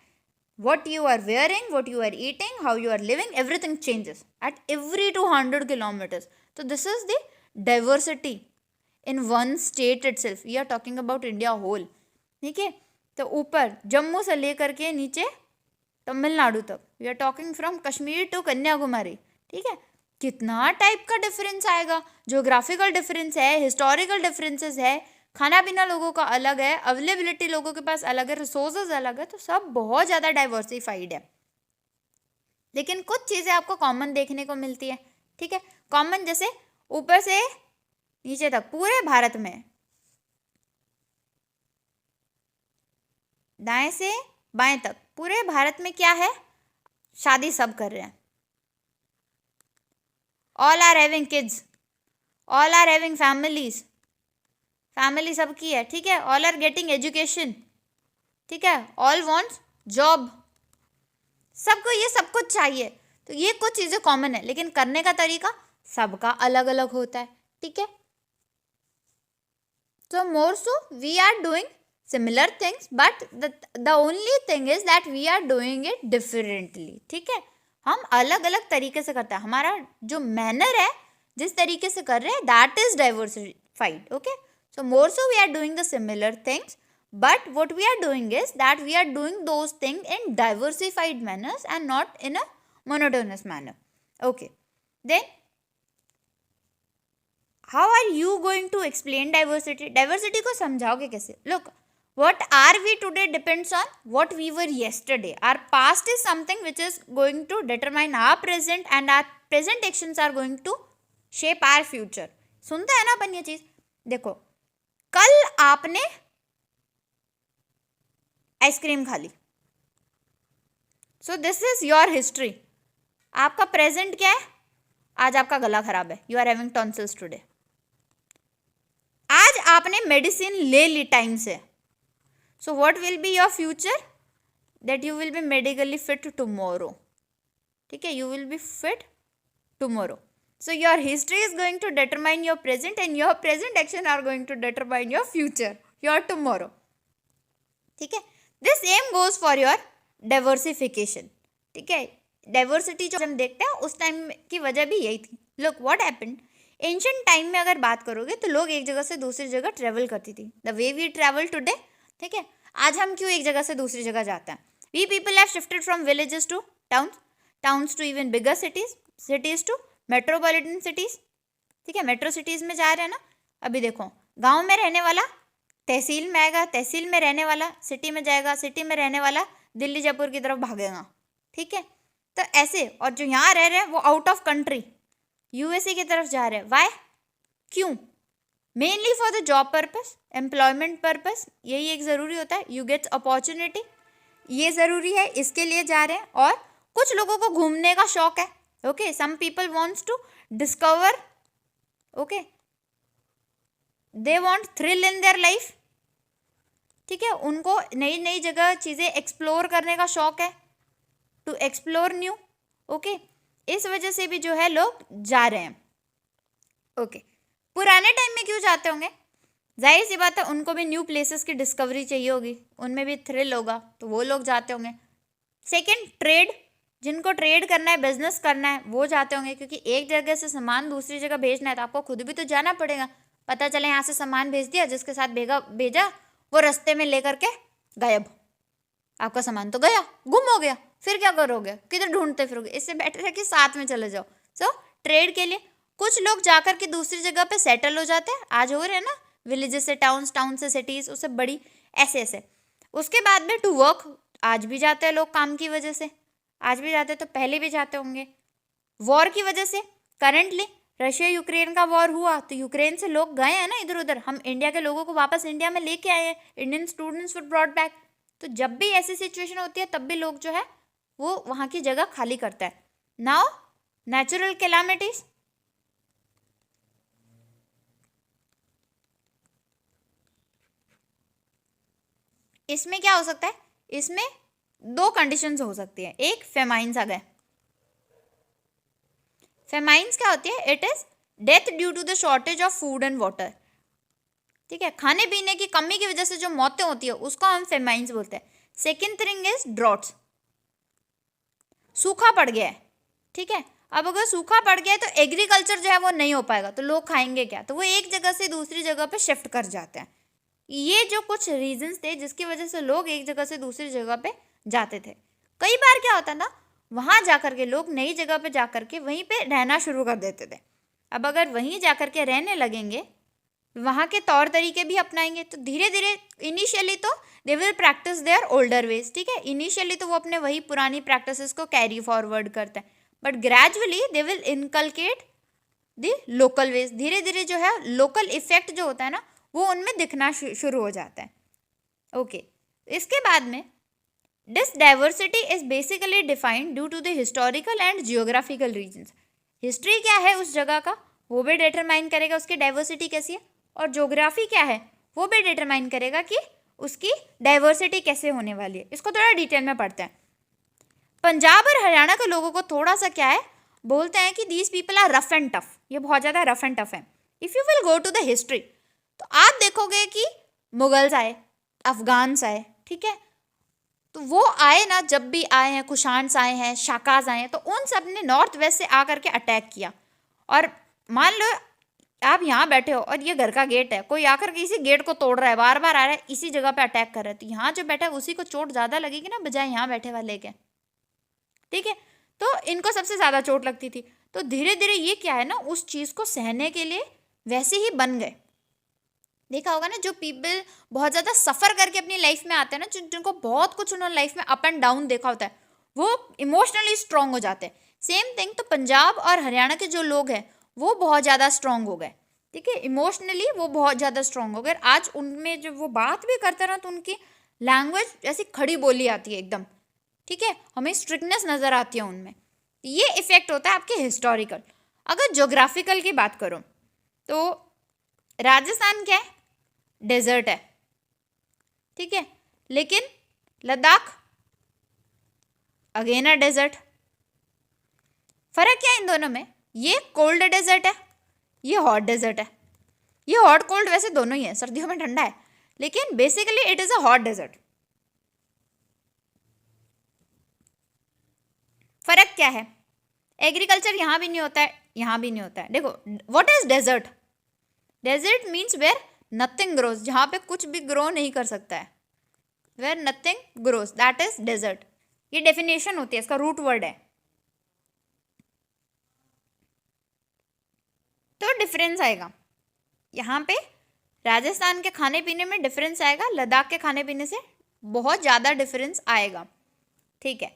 what you are wearing, what you are eating, how you are living, everything changes at every 200 kilometers. So this is the diversity in one state itself. We are talking about India whole. ठीक है, तो ऊपर जम्मू से लेकर के नीचे तमिलनाडु तक, we are talking from Kashmir to Kanyakumari. ठीक है, कितना टाइप का डिफरेंस आएगा, जोग्राफिकल डिफरेंस है, हिस्टोरिकल डिफरेंसेस है, खाना पीना लोगों का अलग है, अवेलेबिलिटी लोगों के पास अलग है, रिसोर्सेज अलग है, तो सब बहुत ज़्यादा डाइवर्सिफाइड है। लेकिन कुछ चीज़ें आपको कॉमन देखने को मिलती है। ठीक है, कॉमन जैसे ऊपर से नीचे तक पूरे भारत में, दाएं से बाएं तक पूरे भारत में क्या है, शादी सब कर रहे हैं। All are having kids, all are having families, family सबकी है। ठीक है, ऑल आर गेटिंग एजुकेशन। ठीक है, ऑल वांट्स जॉब, सबको ये सब कुछ चाहिए। तो ये कुछ चीज़ें कॉमन है, लेकिन करने का तरीका सबका अलग अलग होता है। ठीक है, so more so we are doing similar things but the only thing is that we are doing it differently. ठीक है, हम अलग अलग तरीके से करते हैं, हमारा जो मैनर है जिस तरीके से कर रहे हैं that is diversified. Okay, so more so we are doing the similar things but what we are doing is that we are doing those things in diversified manners and not in a monotonous manner. Okay, then how are you going to explain diversity? Diversity को समझाओगे कैसे? Look, what are we today depends on what we were yesterday. Our past is something which is going to determine our present and our present actions are going to shape our future. सुनते हैं ना अपन ये चीज़? देखो, कल आपने ice cream खा ली, so this is your history. आपका प्रेजेंट क्या है? आज आपका गला खराब है, you are having tonsils today. आज आपने मेडिसिन ले ली टाइम से, so what will be your future? That you will be medically fit tomorrow. ठीक है, you will be fit tomorrow. So your history is going to determine your present and your present action are going to determine your future, your tomorrow. ठीक है, this same goes for your diversification. ठीक है, diversity जो हम देखते हैं उस time की वजह भी यही थी। Look what happened, ancient time में अगर बात करोगे तो लोग एक जगह से दूसरी जगह ट्रेवल करती थी, the way we travel today. ठीक है, आज हम क्यों एक जगह से दूसरी जगह जाते हैं? We people have shifted from villages to towns, towns to even bigger cities, cities to metropolitan cities. ठीक है, मेट्रो सिटीज में जा रहे हैं ना। अभी देखो, गाँव में रहने वाला तहसील में आएगा, तहसील में रहने वाला सिटी में जाएगा, सिटी में रहने वाला दिल्ली जयपुर की तरफ भागेगा। ठीक है, तो ऐसे, और जो यहाँ रह रहे हैं वो आउट ऑफ कंट्री यूएसए की तरफ जा रहे हैं। वाई? क्यों? Mainly for the job purpose, employment purpose, यही एक ज़रूरी होता है। यू गेट अपॉर्चुनिटी, ये ज़रूरी है, इसके लिए जा रहे हैं। और कुछ लोगों को घूमने का शौक है। Okay, some people wants to discover, okay, they want thrill in their life. ठीक है, उनको नई नई जगह चीज़ें एक्सप्लोर करने का शौक है, टू एक्सप्लोर न्यू। ओके, इस वजह से भी जो है लोग जा रहे हैं। ओके, पुराने टाइम में क्यों जाते होंगे? जाहिर सी बात है, उनको भी न्यू प्लेसेस की डिस्कवरी चाहिए होगी, उनमें भी थ्रिल होगा, तो वो लोग जाते होंगे। सेकंड, ट्रेड, जिनको ट्रेड करना है, बिजनेस करना है, वो जाते होंगे, क्योंकि एक जगह से सामान दूसरी जगह भेजना है तो आपको खुद भी तो जाना पड़ेगा। पता चले यहाँ से सामान भेज दिया, जिसके साथ भेजा वो रास्ते में लेकर के गायब, आपका सामान तो गया, गुम हो गया, फिर क्या करोगे, किधर ढूंढते फिरोगे? इससे बेटर है कि साथ में चले जाओ। सो ट्रेड के लिए कुछ लोग जाकर के दूसरी जगह पे सेटल हो जाते हैं, आज हो रहे हैं ना, विलेजेस से टाउन्स, टाउन से सिटीज, उससे बड़ी, ऐसे ऐसे। उसके बाद में टू वर्क, आज भी जाते हैं लोग काम की वजह से, आज भी जाते हैं, तो पहले भी जाते होंगे। वॉर की वजह से, करेंटली रशिया यूक्रेन का वॉर हुआ तो यूक्रेन से लोग गए हैं ना इधर उधर, हम इंडिया के लोगों को वापस इंडिया में लेके आए हैं, Indian students were brought back. तो जब भी ऐसी सिचुएशन होती है तब भी लोग जो है वो वहाँ की जगह खाली करता है। नाउ नेचुरल कैलामिटीज, इसमें क्या हो सकता है? इसमें दो कंडीशंस हो सकती है। एक, फेमाइंस आ गए। फेमाइंस क्या होती है? It is death due to the shortage of food and water. ठीक है, खाने पीने की कमी की वजह से जो मौतें होती है उसको हम फेमाइंस बोलते हैं। सेकेंड थिंग इज ड्रॉट्स, सूखा पड़ गया है। ठीक है, अब अगर सूखा पड़ गया है तो एग्रीकल्चर जो है वो नहीं हो पाएगा, तो लोग खाएंगे क्या? तो वो एक जगह से दूसरी जगह पे शिफ्ट कर जाते हैं। ये जो कुछ रीजंस थे जिसकी वजह से लोग एक जगह से दूसरी जगह पे जाते थे। कई बार क्या होता था, वहाँ जाकर के लोग नई जगह पे जाकर के वहीं पे रहना शुरू कर देते थे। अब अगर वहीं जाकर के रहने लगेंगे, वहाँ के तौर तरीके भी अपनाएंगे, तो धीरे धीरे इनिशियली तो they will practice their older ways. ठीक है, इनिशियली तो वो अपने वही पुरानी प्रैक्टिसेस को कैरी फॉरवर्ड करते हैं, but gradually they will inculcate the local ways. धीरे धीरे जो है लोकल इफेक्ट जो होता है ना वो उनमें दिखना शुरू हो जाता है। ओके, इसके बाद में this diversity is basically defined due to the historical and geographical reasons. History क्या है उस जगह का वो भी डिटरमाइन करेगा उसकी डाइवर्सिटी कैसी है, और ज्योग्राफी क्या है वो भी डिटरमाइन करेगा कि उसकी डाइवर्सिटी कैसे होने वाली है। इसको थोड़ा डिटेल में पढ़ते हैं। पंजाब और हरियाणा के लोगों को थोड़ा सा क्या है, बोलते हैं कि these people are rough and tough, ये बहुत ज़्यादा रफ एंड टफ है। If you will go to the history तो आप देखोगे कि मुगल्स आए, अफगान्स आए, ठीक है, तो वो आए ना, जब भी आए हैं, कुशान्स आए हैं, शाकाज आए हैं, तो उन सब ने नॉर्थ वेस्ट से आकर के अटैक किया। और मान लो आप यहाँ बैठे हो और ये घर का गेट है, कोई आकर के इसी गेट को तोड़ रहा है, बार बार आ रहा है, इसी जगह पे अटैक कर रहा है, तो यहाँ जो बैठा है उसी को चोट ज़्यादा लगेगी ना बजाय यहाँ बैठे वाले के। ठीक है, तो इनको सबसे ज़्यादा चोट लगती थी। तो धीरे धीरे ये क्या है ना, उस चीज़ को सहने के लिए वैसे ही बन गए। देखा होगा ना, जो पीपल बहुत ज़्यादा सफ़र करके अपनी लाइफ में आते हैं ना, जिनको बहुत कुछ उन्होंने लाइफ में अप एंड डाउन देखा होता है, वो इमोशनली स्ट्रांग हो जाते हैं। सेम थिंग, तो पंजाब और हरियाणा के जो लोग हैं वो बहुत ज़्यादा स्ट्रांग हो गए। ठीक है, इमोशनली वो बहुत ज़्यादा स्ट्रांग हो गए। आज उनमें जब वो बात भी करते हैं ना तो उनकी लैंग्वेज ऐसी खड़ी बोली आती है एकदम। ठीक है, हमें स्ट्रिक्टनेस नज़र आती है उनमें। ये इफेक्ट होता है आपके हिस्टोरिकल। अगर ज्योग्राफिकल की बात करो तो राजस्थान क्या है, डेजर्ट है। ठीक है, लेकिन लद्दाख अगेन है डेजर्ट। फर्क क्या है इन दोनों में? ये कोल्ड डेजर्ट है, ये हॉट डेजर्ट है। ये हॉट कोल्ड वैसे दोनों ही है, सर्दियों में ठंडा है, लेकिन basically it is a hot desert. फर्क क्या है? एग्रीकल्चर यहाँ भी नहीं होता है, यहाँ भी नहीं होता है। देखो, what is desert? Desert means where nothing grows, जहाँ पे कुछ भी ग्रो नहीं कर सकता है, where nothing grows, that is desert. ये डेफिनेशन होती है, इसका रूट वर्ड है। तो डिफरेंस आएगा यहाँ पे, राजस्थान के खाने पीने में डिफरेंस आएगा, लद्दाख के खाने पीने से बहुत ज़्यादा डिफरेंस आएगा। ठीक है,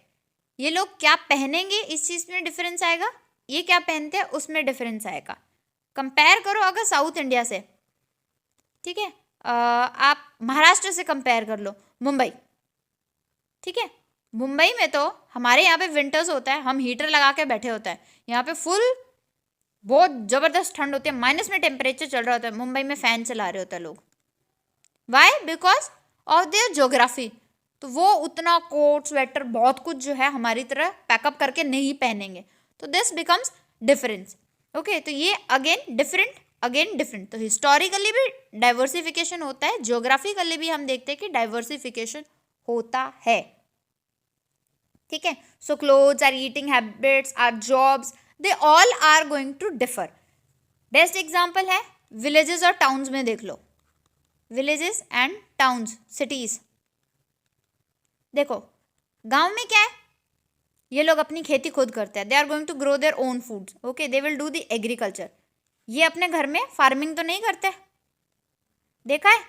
ये लोग क्या पहनेंगे इस चीज़ में डिफरेंस आएगा, ये क्या पहनते हैं उसमें डिफरेंस आएगा। कंपेयर करो अगर साउथ इंडिया से, ठीक है, आप महाराष्ट्र से कंपेयर कर लो, मुंबई। ठीक है, मुंबई में तो हमारे यहाँ पे विंटर्स होता है, हम हीटर लगा के बैठे होते हैं, यहाँ पे फुल बहुत ज़बरदस्त ठंड होती है, माइनस में टेम्परेचर चल रहा होता है, मुंबई में फ़ैन चला रहे होते हैं लोग। Why? Because of their geography. तो वो उतना कोट स्वेटर बहुत कुछ जो है हमारी तरह पैकअप करके नहीं पहनेंगे, तो दिस बिकम्स डिफरेंस। ओके, तो ये अगेन डिफरेंट। तो हिस्टोरिकली भी डाइवर्सिफिकेशन होता है, ज्योग्राफिकली भी हम देखते हैं कि डाइवर्सिफिकेशन होता है। ठीक है, so clothes, or eating habits, or jobs, they all are going to differ. Best example है विलेजेस और टाउन्स में देख लो, विलेजेस एंड टाउन्स, सिटीज। देखो गांव में क्या है, ये लोग अपनी खेती खुद करते हैं, they are going to grow their own foods, okay, they will do the agriculture. ये अपने घर में फार्मिंग तो नहीं करते, देखा है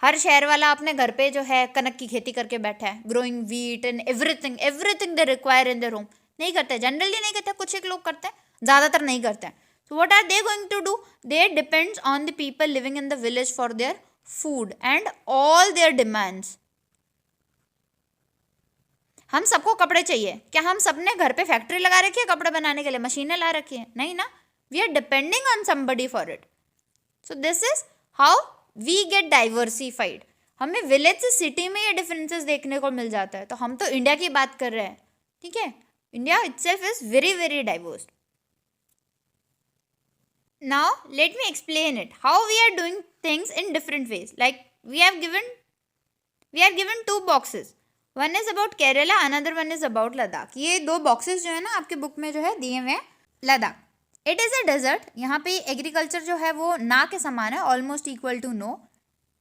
हर शहर वाला अपने घर पे जो है कनक की खेती करके बैठा है, growing wheat and everything they require in their home. नहीं करते, जनरली नहीं करते, कुछ एक लोग करते हैं, ज़्यादातर नहीं करते हैं। So what are they going to do, they depends on the people living in the village for their food and all their demands. हम सबको कपड़े चाहिए, क्या हम सबने घर पे फैक्ट्री लगा रखी है कपड़े बनाने के लिए, मशीनें ला रखी है? नहीं ना, we are depending on somebody for it. So this is how we get diversified. हमें विलेज से सिटी में ये डिफरेंसेस देखने को मिल जाता है। तो हम तो इंडिया की बात कर रहे हैं, ठीक है, India itself is very very diverse. Now let me explain it how we are doing things in different ways. Like we are given 2 boxes, one is about Kerala, another one is about Ladakh. ये 2 boxes जो है ना आपके book में जो है दिए हुए हैं। Ladakh, it is a desert, यहाँ पे एग्रीकल्चर जो है वो ना के समान है, almost equal to no.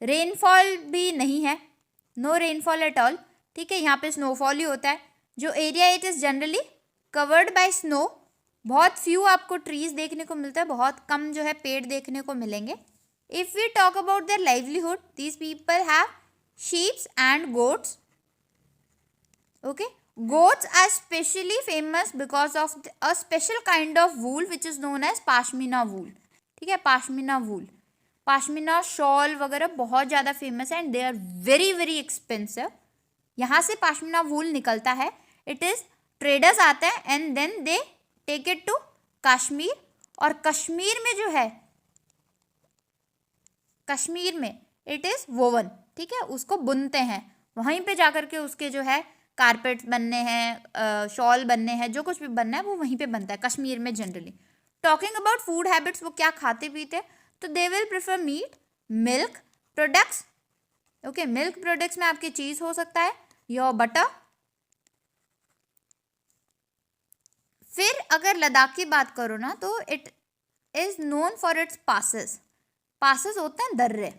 Rainfall भी नहीं है, नो रेनफॉल एट ऑल, ठीक है, यहाँ पे स्नोफॉल ही होता है। जो area it is generally covered by snow, बहुत फ्यू आपको ट्रीज देखने को मिलता है, बहुत कम जो है पेड़ देखने को मिलेंगे। If we talk about their livelihood, these people have sheeps and goats. Okay, goats are specially famous because of a special kind of wool which is known as pashmina wool. ठीक है, pashmina wool, pashmina शॉल वगैरह बहुत ज़्यादा famous है and they are very very expensive. यहाँ से pashmina wool निकलता है, इट इज़ ट्रेडर्स आते हैं and then they take it to Kashmir, और कश्मीर में जो है, कश्मीर में इट इज़ वोवन, ठीक है, उसको बुनते हैं, वहीं पे जाकर के उसके जो है कारपेट्स बनने हैं, शॉल बनने हैं, जो कुछ भी बनना है वो वहीं पे बनता है कश्मीर में generally. Talking about food habits, वो क्या खाते पीते, तो they will prefer meat, milk products. Okay, milk products में आपकी चीज़ हो सकता है, योर बटर। फिर अगर लद्दाख की बात करो ना, तो it is known for its passes. Passes होते हैं दर्रे,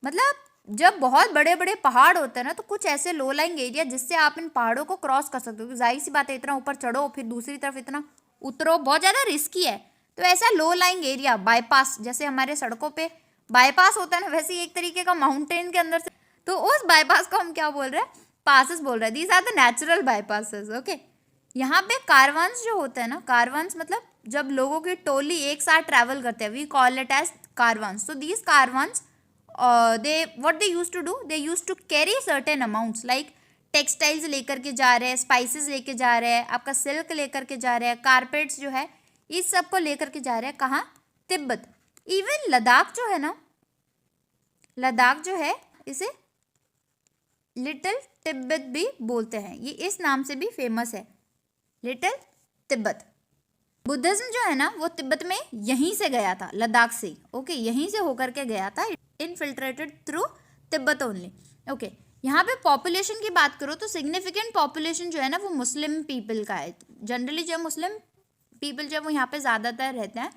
मतलब जब बहुत बड़े बड़े पहाड़ होते हैं ना, तो कुछ ऐसे लो लाइंग एरिया जिससे आप इन पहाड़ों को क्रॉस कर सकते हो, क्योंकि जाहिर सी बात है इतना ऊपर चढ़ो फिर दूसरी तरफ इतना उतरो, बहुत ज़्यादा रिस्की है। तो ऐसा लो लाइंग एरिया, बाईपास, जैसे हमारे सड़कों पे बाईपास होता है ना, वैसे ही एक तरीके का माउंटेन के अंदर से, तो उस बाईपास को हम क्या बोल रहे हैं, पासेस बोल रहे हैं। These are the natural bypasses. Okay, यहाँ पे कारवान्स जो होते हैं ना, कारवान्स मतलब जब लोगों की टोली एक साथ ट्रैवल करते हैं, वी कॉल इट एज कारवान्स। तो these कारवान्स what they used to do, they used to carry certain amounts like textiles लेकर के जा रहे हैं, स्पाइसेस लेके जा रहे हैं, आपका सिल्क लेकर के जा रहे हैं, कारपेट्स जो है इस सब को लेकर के जा रहे हैं, कहाँ, तिब्बत। इवन लद्दाख जो है ना, लद्दाख जो है इसे लिटिल तिब्बत भी बोलते हैं, ये इस नाम से भी फेमस है, लिटिल तिब्बत। बुद्धिज्म जो है ना वो तिब्बत में यहीं से गया था, लद्दाख से, ओके, यहीं से होकर के गया था, infiltrated through Tibet only. Okay, यहाँ पे पॉपुलेशन की बात करो तो सिग्निफिकेंट पॉपुलेशन जो है ना वो मुस्लिम पीपल का है, जनरली जो मुस्लिम पीपल जो है वो यहाँ पे ज़्यादातर रहते हैं।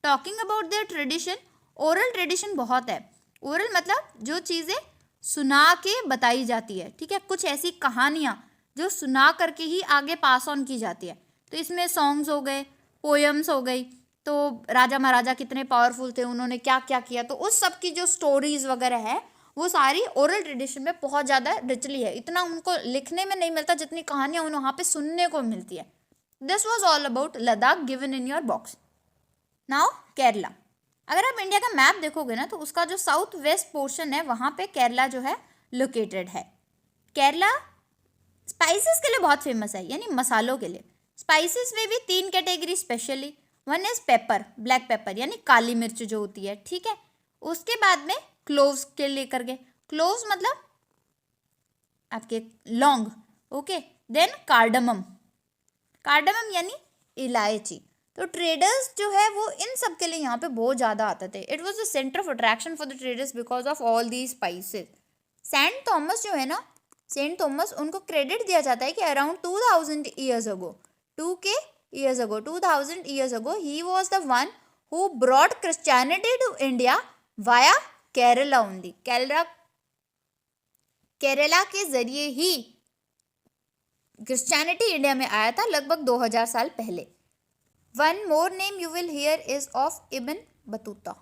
Talking about their tradition, oral tradition बहुत है। ओरल मतलब जो चीज़ें सुना के बताई जाती है, ठीक है, कुछ ऐसी कहानियाँ जो सुना करके ही आगे पास ऑन की जाती है। तो इसमें सॉन्ग्स हो गए, पोएम्स हो गई, तो राजा महाराजा कितने पावरफुल थे, उन्होंने क्या क्या किया, तो उस सब की जो स्टोरीज वगैरह है वो सारी ओरल ट्रेडिशन में बहुत ज़्यादा रिचली है। इतना उनको लिखने में नहीं मिलता जितनी कहानियाँ उन्हें वहाँ पे सुनने को मिलती है। This was all about Ladakh given in your box. Now Kerala, अगर आप इंडिया का मैप देखोगे ना तो उसका जो साउथ वेस्ट पोर्शन है वहाँ पे केरला जो है लोकेटेड है। केरला स्पाइसेस के लिए बहुत फेमस है, यानी मसालों के लिए। स्पाइसेस में भी 3 category specially, one is paper, black pepper यानी काली मिर्च जो होती है, ठीक है। उसके बाद में क्लोव्स के लेकर के, क्लोव्स मतलब आपके लौंग, ओके। देन कार्डमम, कार्डमम यानी इलायची। तो ट्रेडर्स जो है वो इन सब के लिए यहाँ पे बहुत ज़्यादा आते थे। It was the centre of attraction for the traders because of all the spices. Saint Thomas जो है ना, सेंट थॉमस, उनको क्रेडिट दिया जाता है कि around 2000 years ago, 2000 years ago, he was the one who brought Christianity to India via Kerala only. Kerala के जरिए ही क्रिश्चियनिटी इंडिया में आया था लगभग 2000 साल पहले। One more name you will hear is of Ibn Battuta.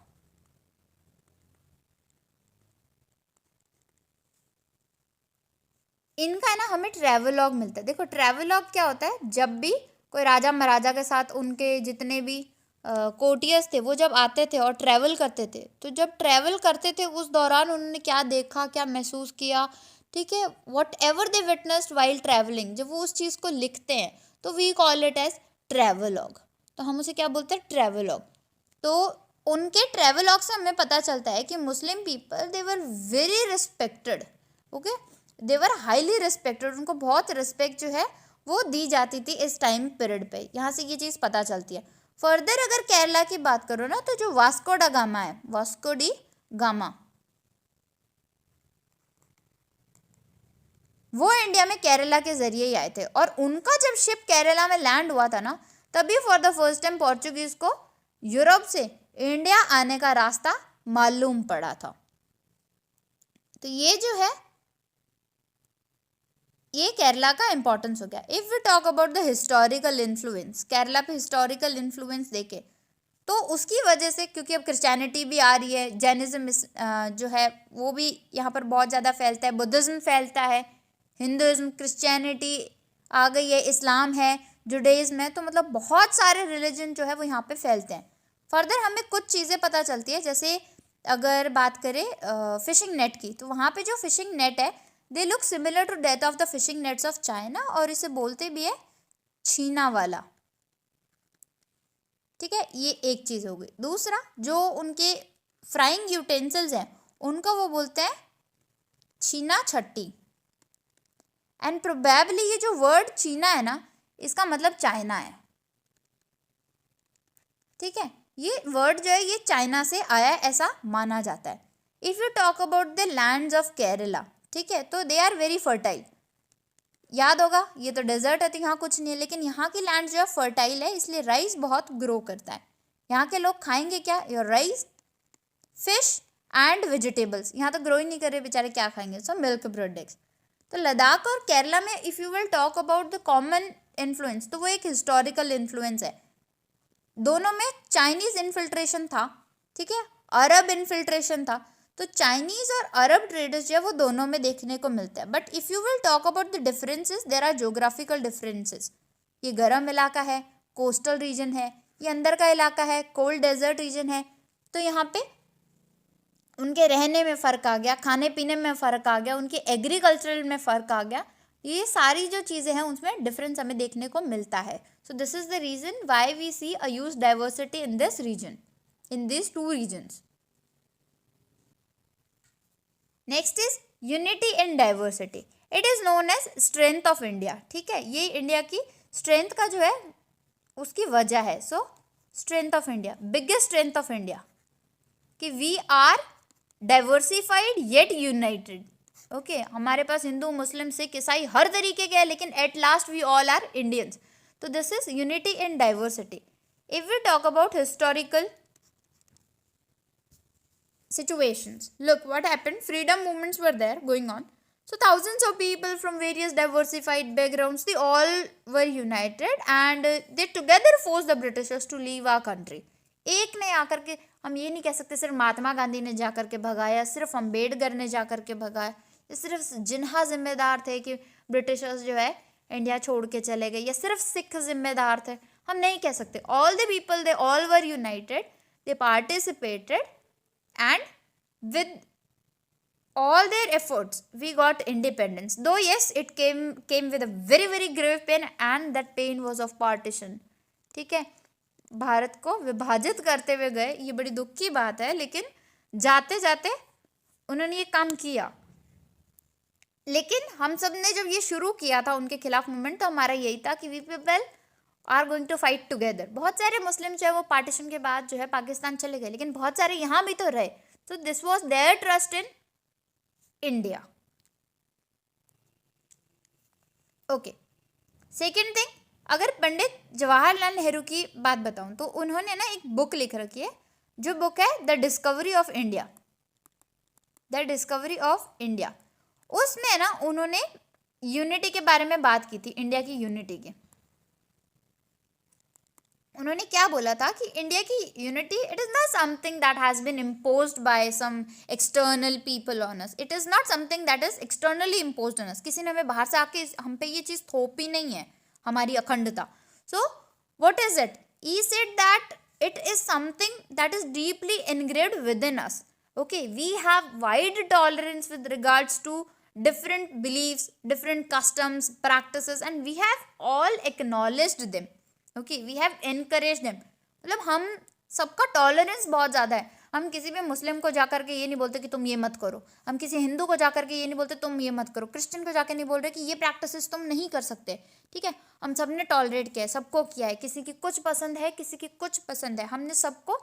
इनका है ना हमें ट्रैवलॉग मिलता है। देखो ट्रैवलॉग क्या होता है, जब भी कोई राजा महाराजा के साथ उनके जितने भी कोर्टियर्स थे वो जब आते थे और ट्रैवल करते थे, तो जब ट्रैवल करते थे उस दौरान उन्होंने क्या देखा, क्या महसूस किया, ठीक है, whatever they witnessed while travelling, जब वो उस चीज़ को लिखते हैं तो we call it as travelogue. तो हम उसे क्या बोलते हैं, ट्रैवलॉग। तो उनके ट्रैवलॉग से हमें पता चलता है कि मुस्लिम people they were very respected, okay, they were highly respected, उनको बहुत रिस्पेक्ट जो है वो दी जाती थी इस टाइम पीरियड पे। यहाँ से ये चीज़ पता चलती है। फर्दर अगर केरला की बात करो ना, तो जो वास्को डा गामा है, वास्को डी गामा, वो इंडिया में केरला के जरिए ही आए थे। और उनका जब शिप केरला में लैंड हुआ था ना, तभी for the first time Portuguese को यूरोप से इंडिया आने का रास्ता मालूम पड़ा था। तो ये जो है ये केरला का इंपॉर्टेंस हो गया। If we talk about the historical influence, Kerala पे हिस्टोरिकल इन्फ्लुएंस देखे तो उसकी वजह से, क्योंकि अब क्रिश्चियनिटी भी आ रही है, जैनिज्म जो है वो भी यहाँ पर बहुत ज़्यादा फैलता है, बुद्धिज्म फैलता है, हिंदुइज्म, क्रिश्चियनिटी आ गई है, इस्लाम है, जुडाइज्म है, तो मतलब बहुत सारे रिलीजन जो है वो यहाँ पे फैलते हैं। फर्दर हमें कुछ चीज़ें पता चलती है, जैसे अगर बात करें फिशिंग नेट की, तो वहाँ पे जो फिशिंग नेट है they look similar to that of the fishing nets of China, और इसे बोलते भी है छीना वाला, ठीक है, ये एक चीज़ हो गई। दूसरा, जो उनके फ्राइंग यूटेंसिल्स हैं उनको वो बोलते हैं छीना छट्टी। एंड प्रोबेबली ये जो वर्ड चीना है ना, इसका मतलब चाइना है, ठीक है, ये वर्ड जो है ये चाइना से आया है ऐसा माना जाता है। If you talk about the lands of Kerala, ठीक है, तो दे आर वेरी फर्टाइल। याद होगा ये तो डेजर्ट है तो यहाँ कुछ नहीं है, लेकिन यहाँ की लैंड जो है फर्टाइल है, इसलिए राइस बहुत ग्रो करता है। यहाँ के लोग खाएंगे क्या, your rice, fish and vegetables. यहाँ तो ग्रो ही नहीं कर रहे बेचारे, क्या खाएंगे, सो मिल्क प्रोडक्ट्स। तो लद्दाख और केरला में if you will talk about the common influence, तो वो एक हिस्टोरिकल इन्फ्लुएंस है। दोनों में चाइनीज़ इन्फिल्ट्रेशन था, ठीक है, अरब इन्फिल्ट्रेशन था। तो चाइनीज़ और अरब ट्रेडर्स जो है वो दोनों में देखने को मिलता है। But if you will talk about the differences, there are geographical differences. ये गर्म इलाका है, कोस्टल रीजन है, ये अंदर का इलाका है, कोल्ड डेजर्ट रीजन है, तो यहाँ पे उनके रहने में फ़र्क आ गया, खाने पीने में फ़र्क आ गया, उनके एग्रीकल्चरल में फ़र्क आ गया। ये सारी जो चीज़ें हैं उसमें डिफरेंस हमें देखने को मिलता है। So this is the reason why we see a huge diversity in this region, in this two regions. Next is unity in diversity. It is known as strength of India, ठीक है, ये India की strength का जो है उसकी वजह है। So strength of India, biggest strength of India, कि we are diversified yet united, okay, हमारे पास हिंदू, मुस्लिम, सिख, ईसाई हर तरीके के हैं, लेकिन at last we all are Indians. तो this is unity in diversity. If we talk about historical situations, look what happened, freedom movements were there going on, so thousands of people from various diversified backgrounds, they all were united and they together forced the Britishers to leave our country. एक ने आकर के, हम ये नहीं कह सकते सिर्फ महात्मा गांधी ने जाकर के भगाया, सिर्फ अम्बेडकर ने जाकर के भगाया, या सिर्फ जिन्हा जिम्मेदार थे कि ब्रिटिशर्स जो है इंडिया छोड़ के चले गए, या सिर्फ सिख जिम्मेदार थे, हम नहीं कह सकते। All the people, they all were United, they participated, and with all their efforts we got independence, though yes it came with a very very grave pain, and that pain was of partition, ठीक है, भारत को विभाजित करते हुए गए, ये बड़ी दुख की बात है, लेकिन जाते जाते उन्होंने ये काम किया। लेकिन हम सब ने जब ये शुरू किया था उनके खिलाफ मूवमेंट, तो हमारा यही था कि we people are going to fight together. बहुत सारे मुस्लिम जो है वो पार्टीशन के बाद जो है पाकिस्तान चले गए, लेकिन बहुत सारे यहाँ भी तो रहे। तो this was their trust in India. Okay, second thing, अगर पंडित जवाहरलाल नेहरू की बात बताऊं तो उन्होंने ना एक बुक लिख रखी है, जो बुक है the discovery of India. The discovery of India, उसमें ना उन्होंने यूनिटी के बारे में बात की थी, इंडिया की यूनिटी की। उन्होंने क्या बोला था कि इंडिया की unity, it is not something that has been imposed by some external people on us. It is not something that is externally imposed on us. किसी ने हमें बाहर से आके हम पे ये चीज़ थोपी नहीं है, हमारी अखंडता। So what is it? He said that it is something that is deeply engraved within us. Okay, we have wide tolerance with regards to different beliefs, different customs, practices, and we have all acknowledged them. Okay, we have encouraged them. मतलब हम सबका tolerance बहुत ज़्यादा है। हम किसी भी मुस्लिम को जाकर के ये नहीं बोलते कि तुम ये मत करो, हम किसी हिंदू को जाकर के ये नहीं बोलते तुम ये मत करो, क्रिश्चियन को जाकर नहीं बोल रहे कि ये प्रैक्टिसेस तुम नहीं कर सकते। ठीक है, हम सब ने टॉलरेट किया है, सबको किया है। किसी की कुछ पसंद है, किसी की कुछ पसंद है, हमने सबको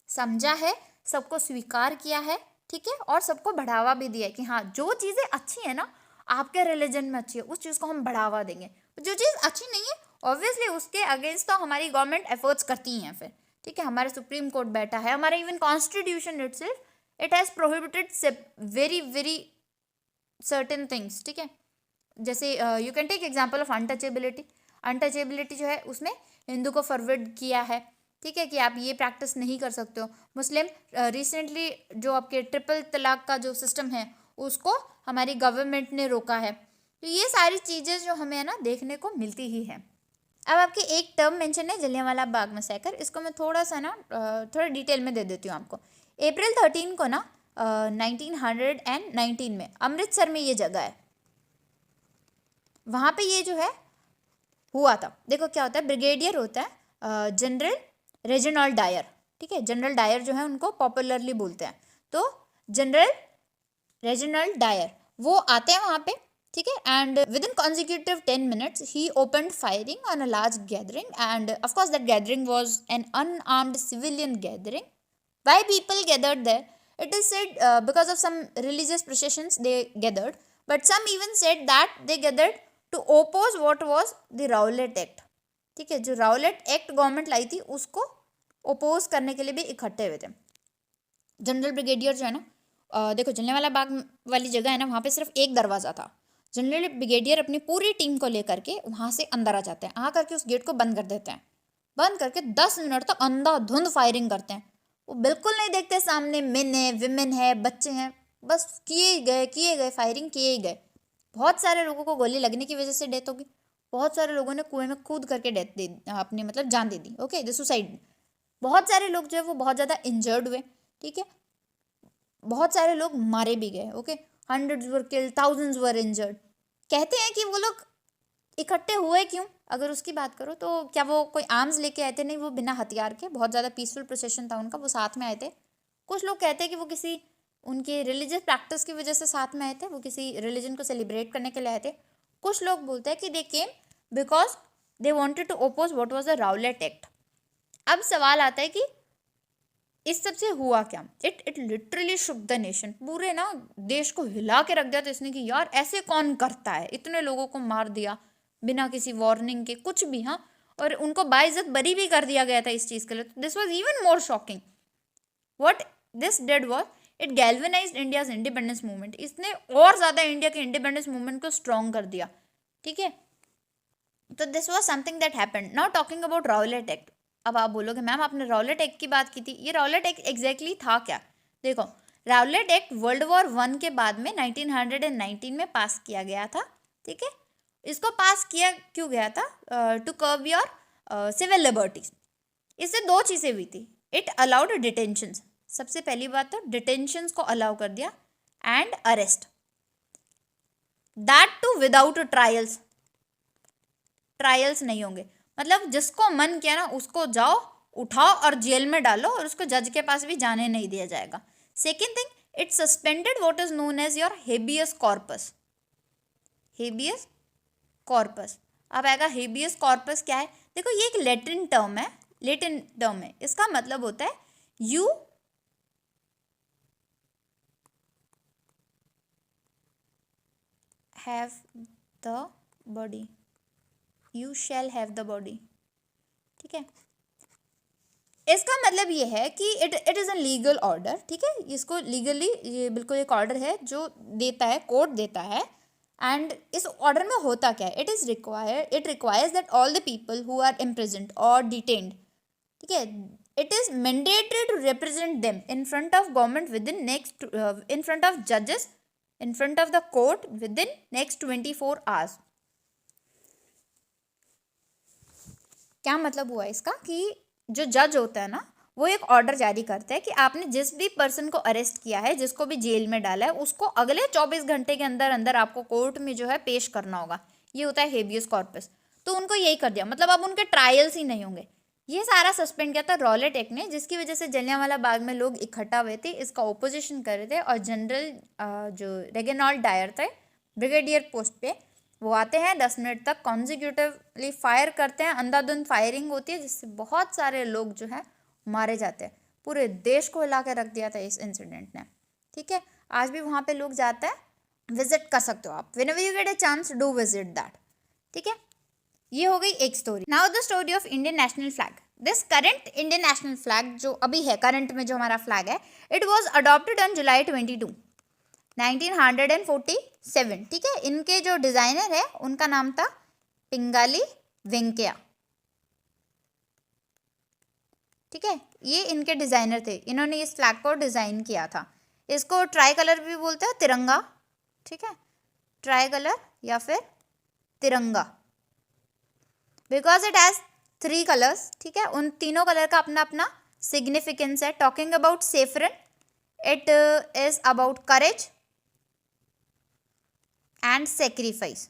समझा है, सबको स्वीकार किया है। ठीक है, और सबको बढ़ावा भी दिया है कि हाँ, जो चीज़ें अच्छी है ना आपके रिलीजन में अच्छी है, उस चीज़ को हम बढ़ावा देंगे। जो चीज़ अच्छी नहीं है ऑब्वियसली उसके अगेंस्ट तो हमारी गवर्नमेंट एफर्ट्स करती हैं फिर। ठीक है, हमारे सुप्रीम कोर्ट बैठा है, हमारा even constitution itself it has prohibited very very certain things. ठीक है, जैसे you can take example of untouchability. Untouchability जो है उसमें हिंदू को फॉरवर्ड किया है। ठीक है, कि आप ये प्रैक्टिस नहीं कर सकते हो। मुस्लिम रिसेंटली जो आपके ट्रिपल तलाक का जो सिस्टम है उसको हमारी गवर्नमेंट ने रोका है। तो ये सारी चीज़ें जो हमें ना देखने को मिलती ही है। अब आपकी एक टर्म मेंशन है जलियांवाला बाग मैसेकर, इसको मैं थोड़ा सा ना थोड़ा डिटेल में दे देती हूँ आपको। अप्रैल 13 को ना 1919 में अमृतसर में ये जगह है, वहाँ पे ये जो है हुआ था। देखो क्या होता है, ब्रिगेडियर होता है जनरल रेजिनाल्ड डायर। ठीक है, जनरल डायर जो है उनको पॉपुलरली बोलते हैं, तो जनरल रेजिनाल्ड डायर वो आते हैं वहाँ पे। ठीक है, and with in consecutive 10 minutes he opened firing on a large gathering, and of course that gathering was an unarmed civilian gathering. Why people gathered there? It is said because of some religious processions they gathered, but some even said that they gathered to oppose what was the Rowlatt Act. ठीक है, जो Rowlatt act government लाई थी उसको oppose करने के लिए भी इकट्ठे हुए थे। जनरल ब्रिगेडियर जो है ना, देखो जलियांवाला बाग वाली जगह है ना, वहाँ पे सिर्फ एक दरवाज़ा था। जनरल ब्रिगेडियर अपनी पूरी टीम को लेकर के वहाँ से अंदर आ जाते हैं, आ करके उस गेट को बंद कर देते हैं। बंद करके 10 मिनट तक अंधाधुंध फायरिंग करते हैं। वो बिल्कुल नहीं देखते सामने मेन है, विमेन है, बच्चे हैं, बस किए गए फायरिंग किए ही गए। बहुत सारे लोगों को गोली लगने की वजह से डेथ होगी, बहुत सारे लोगों ने कुएं में कूद करके डेथ दे अपनी मतलब जान दे दी। Okay, the suicide. बहुत सारे लोग जो है वो बहुत ज़्यादा इंजर्ड हुए। ठीक है, बहुत सारे लोग मारे भी गए। Okay, hundreds were killed, thousands were injured. कहते हैं कि वो लोग इकट्ठे हुए क्यों, अगर उसकी बात करो तो क्या वो कोई आर्म्स लेके आए थे? नहीं, वो बिना हथियार के, बहुत ज़्यादा पीसफुल प्रोसेशन था उनका, वो साथ में आए थे। कुछ लोग कहते हैं कि वो किसी उनके रिलीजियस प्रैक्टिस की वजह से साथ में आए थे, वो किसी रिलीजन को सेलिब्रेट करने के लिए आए थे। कुछ लोग बोलते हैं कि they came because they wanted to oppose what was the Rowlatt act. अब सवाल आता है कि इस सब से हुआ क्या? It literally shook the nation. पूरे ना देश को हिला के रख दिया था इसने कि यार ऐसे कौन करता है, इतने लोगों को मार दिया बिना किसी वार्निंग के, कुछ भी। हाँ, और उनको बाइज्जत बरी भी कर दिया गया था इस चीज़ के लिए। This was even more shocking. What this did was it galvanised India's independence movement. इसने और ज़्यादा इंडिया के इंडिपेंडेंस मूवमेंट को स्ट्रॉन्ग कर दिया। ठीक है, तो this was something that happened. Now talking about Rowlatt act. अब आप बोलोगे मैम आपने राउलेट एक्ट की बात की थी, ये राउलेट एक्ट एग्जैक्टली था क्या? देखो, राउलेट एक्ट वर्ल्ड वॉर 1 के बाद में 1919 में पास किया गया था। ठीक है, इसको पास किया क्यों गया था? To curb your civil liberties. इससे दो चीज़ें हुई थी। इट अलाउड डिटेंशंस, सबसे पहली बात तो डिटेंशंस को अलाउ कर दिया, and arrest, that too without trials. Trials नहीं होंगे, मतलब जिसको मन किया ना उसको जाओ उठाओ और जेल में डालो, और उसको जज के पास भी जाने नहीं दिया जाएगा। Second thing, it suspended what is known as your habeas corpus. Habeas corpus, अब आएगा हेबियस कॉर्पस क्या है। देखो ये एक लैटिन टर्म है, इसका मतलब होता है you have the body, you shall have the body. ठीक है, इसका मतलब ये है कि it is a legal order. ठीक है, इसको लीगली ये बिल्कुल एक ऑर्डर है जो देता है, कोर्ट देता है। एंड इस ऑर्डर में होता क्या है, it requires that all the people who are imprisoned और डिटेन्ड, ठीक है, it is mandatory to represent them in front of government within next, in front of जजेस, in front of the court within next 24 hours. क्या मतलब हुआ इसका कि जो जज होता है ना, वो एक ऑर्डर जारी करता है कि आपने जिस भी पर्सन को अरेस्ट किया है, जिसको भी जेल में डाला है, उसको अगले 24 घंटे के अंदर अंदर आपको कोर्ट में जो है पेश करना होगा। ये होता है हेबियस कॉर्पस। तो उनको यही कर दिया, मतलब अब उनके ट्रायल्स ही नहीं होंगे। ये सारा सस्पेंड किया था रॉलेट एक्ट ने, जिसकी वजह से जलियांवाला बाग में लोग इकट्ठा हुए थे, इसका ओपोजिशन कर रहे थे। और जनरल जो रेगिनाल्ड डायर थे ब्रिगेडियर पोस्ट पे, वो आते हैं 10 मिनट तक कॉन्जिक्यूटिवली फायर करते हैं, अंधाधुंध फायरिंग होती है, जिससे बहुत सारे लोग जो है मारे जाते हैं। पूरे देश को हिला के रख दिया था इस इंसिडेंट ने। ठीक है, आज भी वहाँ पे लोग जाते हैं, विजिट कर सकते हो आप, whenever you get a chance do visit that. ठीक है, ये हो गई एक story. Now the story of Indian national flag. This current Indian national flag जो अभी है, करंट में जो हमारा फ्लैग है, it was adopted on July 22, 1947। ठीक है, इनके जो डिज़ाइनर है उनका नाम था पिंगाली वेंकैया। ठीक है, ये इनके डिज़ाइनर थे, इन्होंने इस फ्लैग को डिज़ाइन किया था। इसको ट्राई कलर भी बोलते हैं, तिरंगा। ठीक है, ट्राई कलर या फिर तिरंगा, बिकॉज इट हैज़ 3 कलर्स। ठीक है, उन तीनों कलर का अपना अपना सिग्निफिकेंस है। Talking about saffron, it is about courage and sacrifice.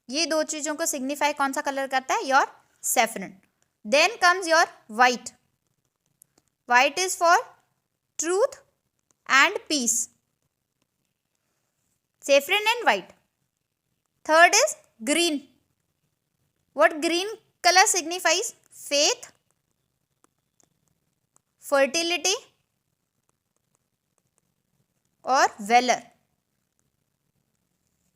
ये 2 चीज़ों को सिग्निफाई कौन सा कलर करता है, your saffron. Then comes your white, white is for truth and peace, saffron and white. Third is green, what green color signifies faith, fertility और valor।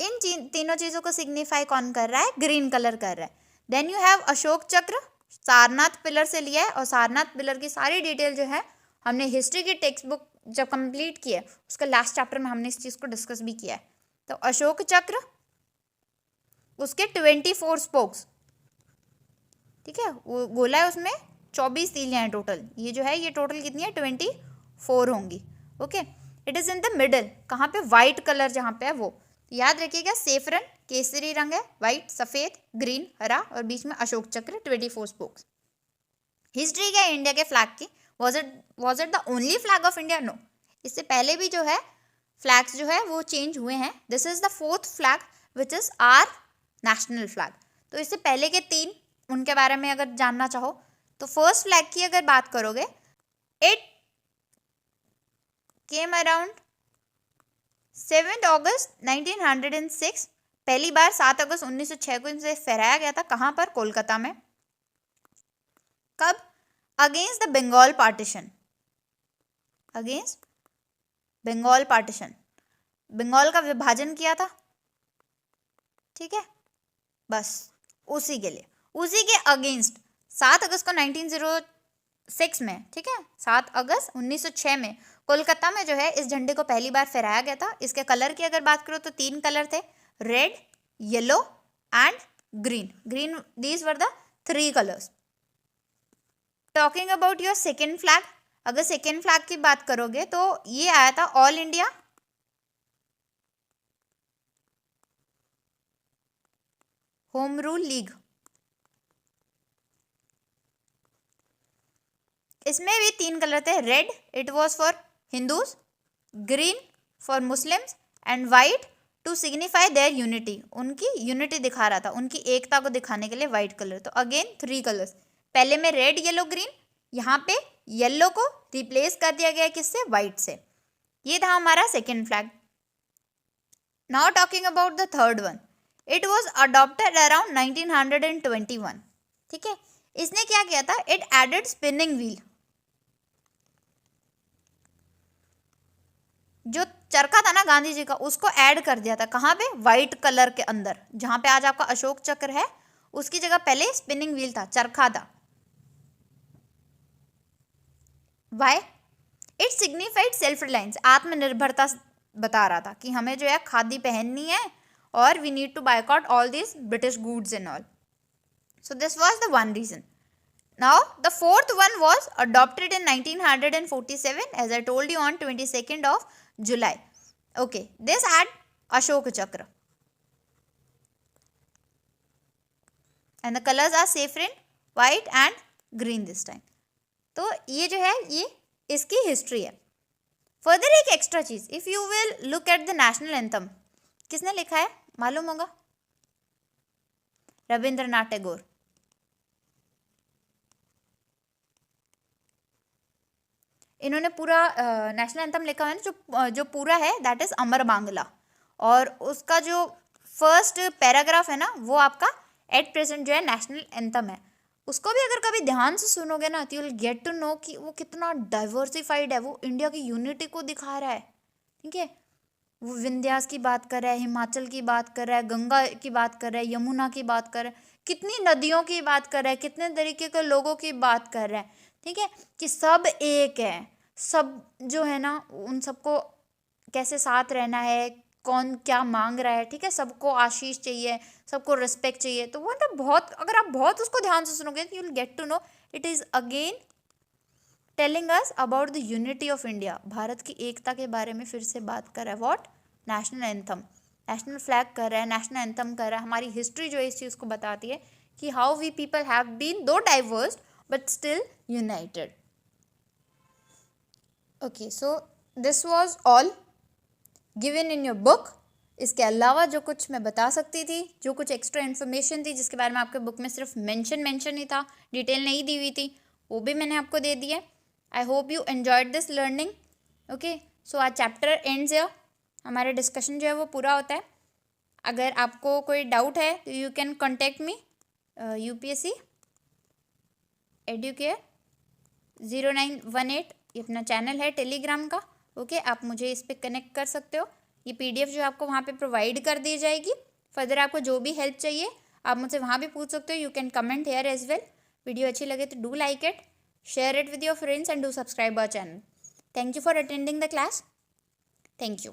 इन तीनों चीज़ों को सिग्निफाई कौन कर रहा है, ग्रीन कलर कर रहा है। देन यू हैव अशोक चक्र, सारनाथ पिलर से लिया है, और सारनाथ पिलर की सारी डिटेल जो है हमने हिस्ट्री की टेक्स्ट बुक जब कंप्लीट की है, उसके लास्ट चैप्टर में हमने इस चीज़ को डिस्कस भी किया है। तो अशोक चक्र, उसके 24 स्पोक्स। ठीक है, वो गोला है, उसमें 24 तीलियाँ हैं टोटल। ये जो है, ये टोटल कितनी है, 24 होंगी। Okay, it is in the middle, कहाँ पे, वाइट कलर जहाँ पे है वो। याद रखिएगा, सेफरन केसरी रंग है, वाइट सफ़ेद, ग्रीन हरा, और बीच में अशोक चक्र, 24 स्पोक्स। हिस्ट्री क्या है इंडिया के फ्लैग की, was it the only flag of India? No, इससे पहले भी जो है फ्लैग्स जो है वो चेंज हुए हैं। This is the 4th flag which is our national flag. तो इससे पहले के 3, उनके बारे में अगर जानना चाहो तो फर्स्ट फ्लैग की अगर बात करोगे, इट केम अराउंड 7 अगस्त 1906। पहली बार 7 अगस्त 1906 को इनसे फहराया गया था। कहाँ पर, कोलकाता में। कब, against the Bengal partition, against Bengal partition, Bengal का विभाजन किया था। ठीक है, बस उसी के लिए, उसी के अगेंस्ट 7 अगस्त को 1906 में, ठीक है, 7 अगस्त 1906 में कोलकाता में जो है इस झंडे को पहली बार फहराया गया था। इसके कलर की अगर बात करो तो 3 कलर थे, red, yellow and green. Green, these were the 3 colours. Talking about your second flag, अगर सेकेंड फ्लैग की बात करोगे तो ये आया था all India home rule league. इसमें भी 3 कलर थे, red it was for Hindus, green for Muslims and white to signify their unity. उनकी यूनिटी दिखा रहा था, उनकी एकता को दिखाने के लिए वाइट कलर। तो अगेन 3 कलर्स, पहले में रेड येलो ग्रीन, यहाँ पे येलो को रिप्लेस कर दिया गया किससे, वाइट से। ये था हमारा second flag. Now talking about the third one, it was adopted around 1921. ठीक है, इसने क्या किया था, इट एडेड स्पिनिंग व्हील. जो चरखा था ना गांधी जी का, उसको ऐड कर दिया था. कहाँ पे, व्हाइट कलर के अंदर, जहां पे आज आपका अशोक चक्र है, उसकी जगह पहले स्पिनिंग व्हील था, चरखा था. Why, it signified self reliance, आत्मनिर्भरता बता रहा था कि हमें जो है खादी पहननी है और we need to boycott all this British goods and all. So this was the one reason. Now the fourth one was adopted in 1947, as I told you, on 22nd of July. Okay, this had Ashoka Chakra and the colors are saffron, white and green this time. तो ये जो है ये इसकी history है. Further एक extra चीज, if you will look at the national anthem, किसने लिखा है मालूम होगा, रविंद्रनाथ टैगोर. इन्होंने पूरा नेशनल एंथम लिखा है ना, जो पूरा है दैट इज अमर बांग्ला. और उसका जो फर्स्ट पैराग्राफ है ना, वो आपका एट प्रेजेंट जो है नेशनल एंथम है. उसको भी अगर कभी ध्यान से सुनोगे ना, तो you will get to know कि वो कितना डाइवर्सिफाइड है. वो इंडिया की यूनिटी को दिखा रहा है. ठीक है, वो विंध्यास की बात कर रहा है, हिमाचल की बात कर रहा है, गंगा की बात कर रहा है, यमुना की बात कर रहा है, कितनी नदियों की बात कर रहा है, कितने तरीके के लोगों की बात कर रहा है. ठीक है, कि सब एक है, सब जो है ना उन सबको कैसे साथ रहना है, कौन क्या मांग रहा है. ठीक है, सबको आशीष चाहिए, सबको रिस्पेक्ट चाहिए. तो वो ना बहुत, अगर आप बहुत उसको ध्यान से सुनोगे तो you will get to know it is again telling us about the unity of India. Bharat की एकता के बारे में फिर से बात कर रहा है. What, national anthem, national flag कर रहा है, नेशनल एंथम कर रहा है. हमारी हिस्ट्री जो है इस चीज़ को बताती है कि how we people have been though diverse but still united. Okay, so this was all given in your book. इसके अलावा जो कुछ मैं बता सकती थी, जो कुछ एक्स्ट्रा इन्फॉर्मेशन थी जिसके बारे में आपके बुक में सिर्फ मेंशन ही था, डिटेल नहीं दी हुई थी, वो भी मैंने आपको दे दिया. I hope you enjoyed this learning. Okay, so आज चैप्टर एंड्स हियर. हमारा डिस्कशन जो है वो पूरा होता है. अगर आपको कोई डाउट है तो you can contact me, UPSC Educare 0918, ये अपना चैनल है टेलीग्राम का. ओके, आप मुझे इस पर कनेक्ट कर सकते हो. ये PDF जो आपको वहाँ पे प्रोवाइड कर दी जाएगी. फर्दर आपको जो भी हेल्प चाहिए आप मुझसे वहाँ भी पूछ सकते हो. You can comment here as well. Video अच्छी लगे तो do like it, share it with your friends and do subscribe our channel. Thank you for attending the class. Thank you.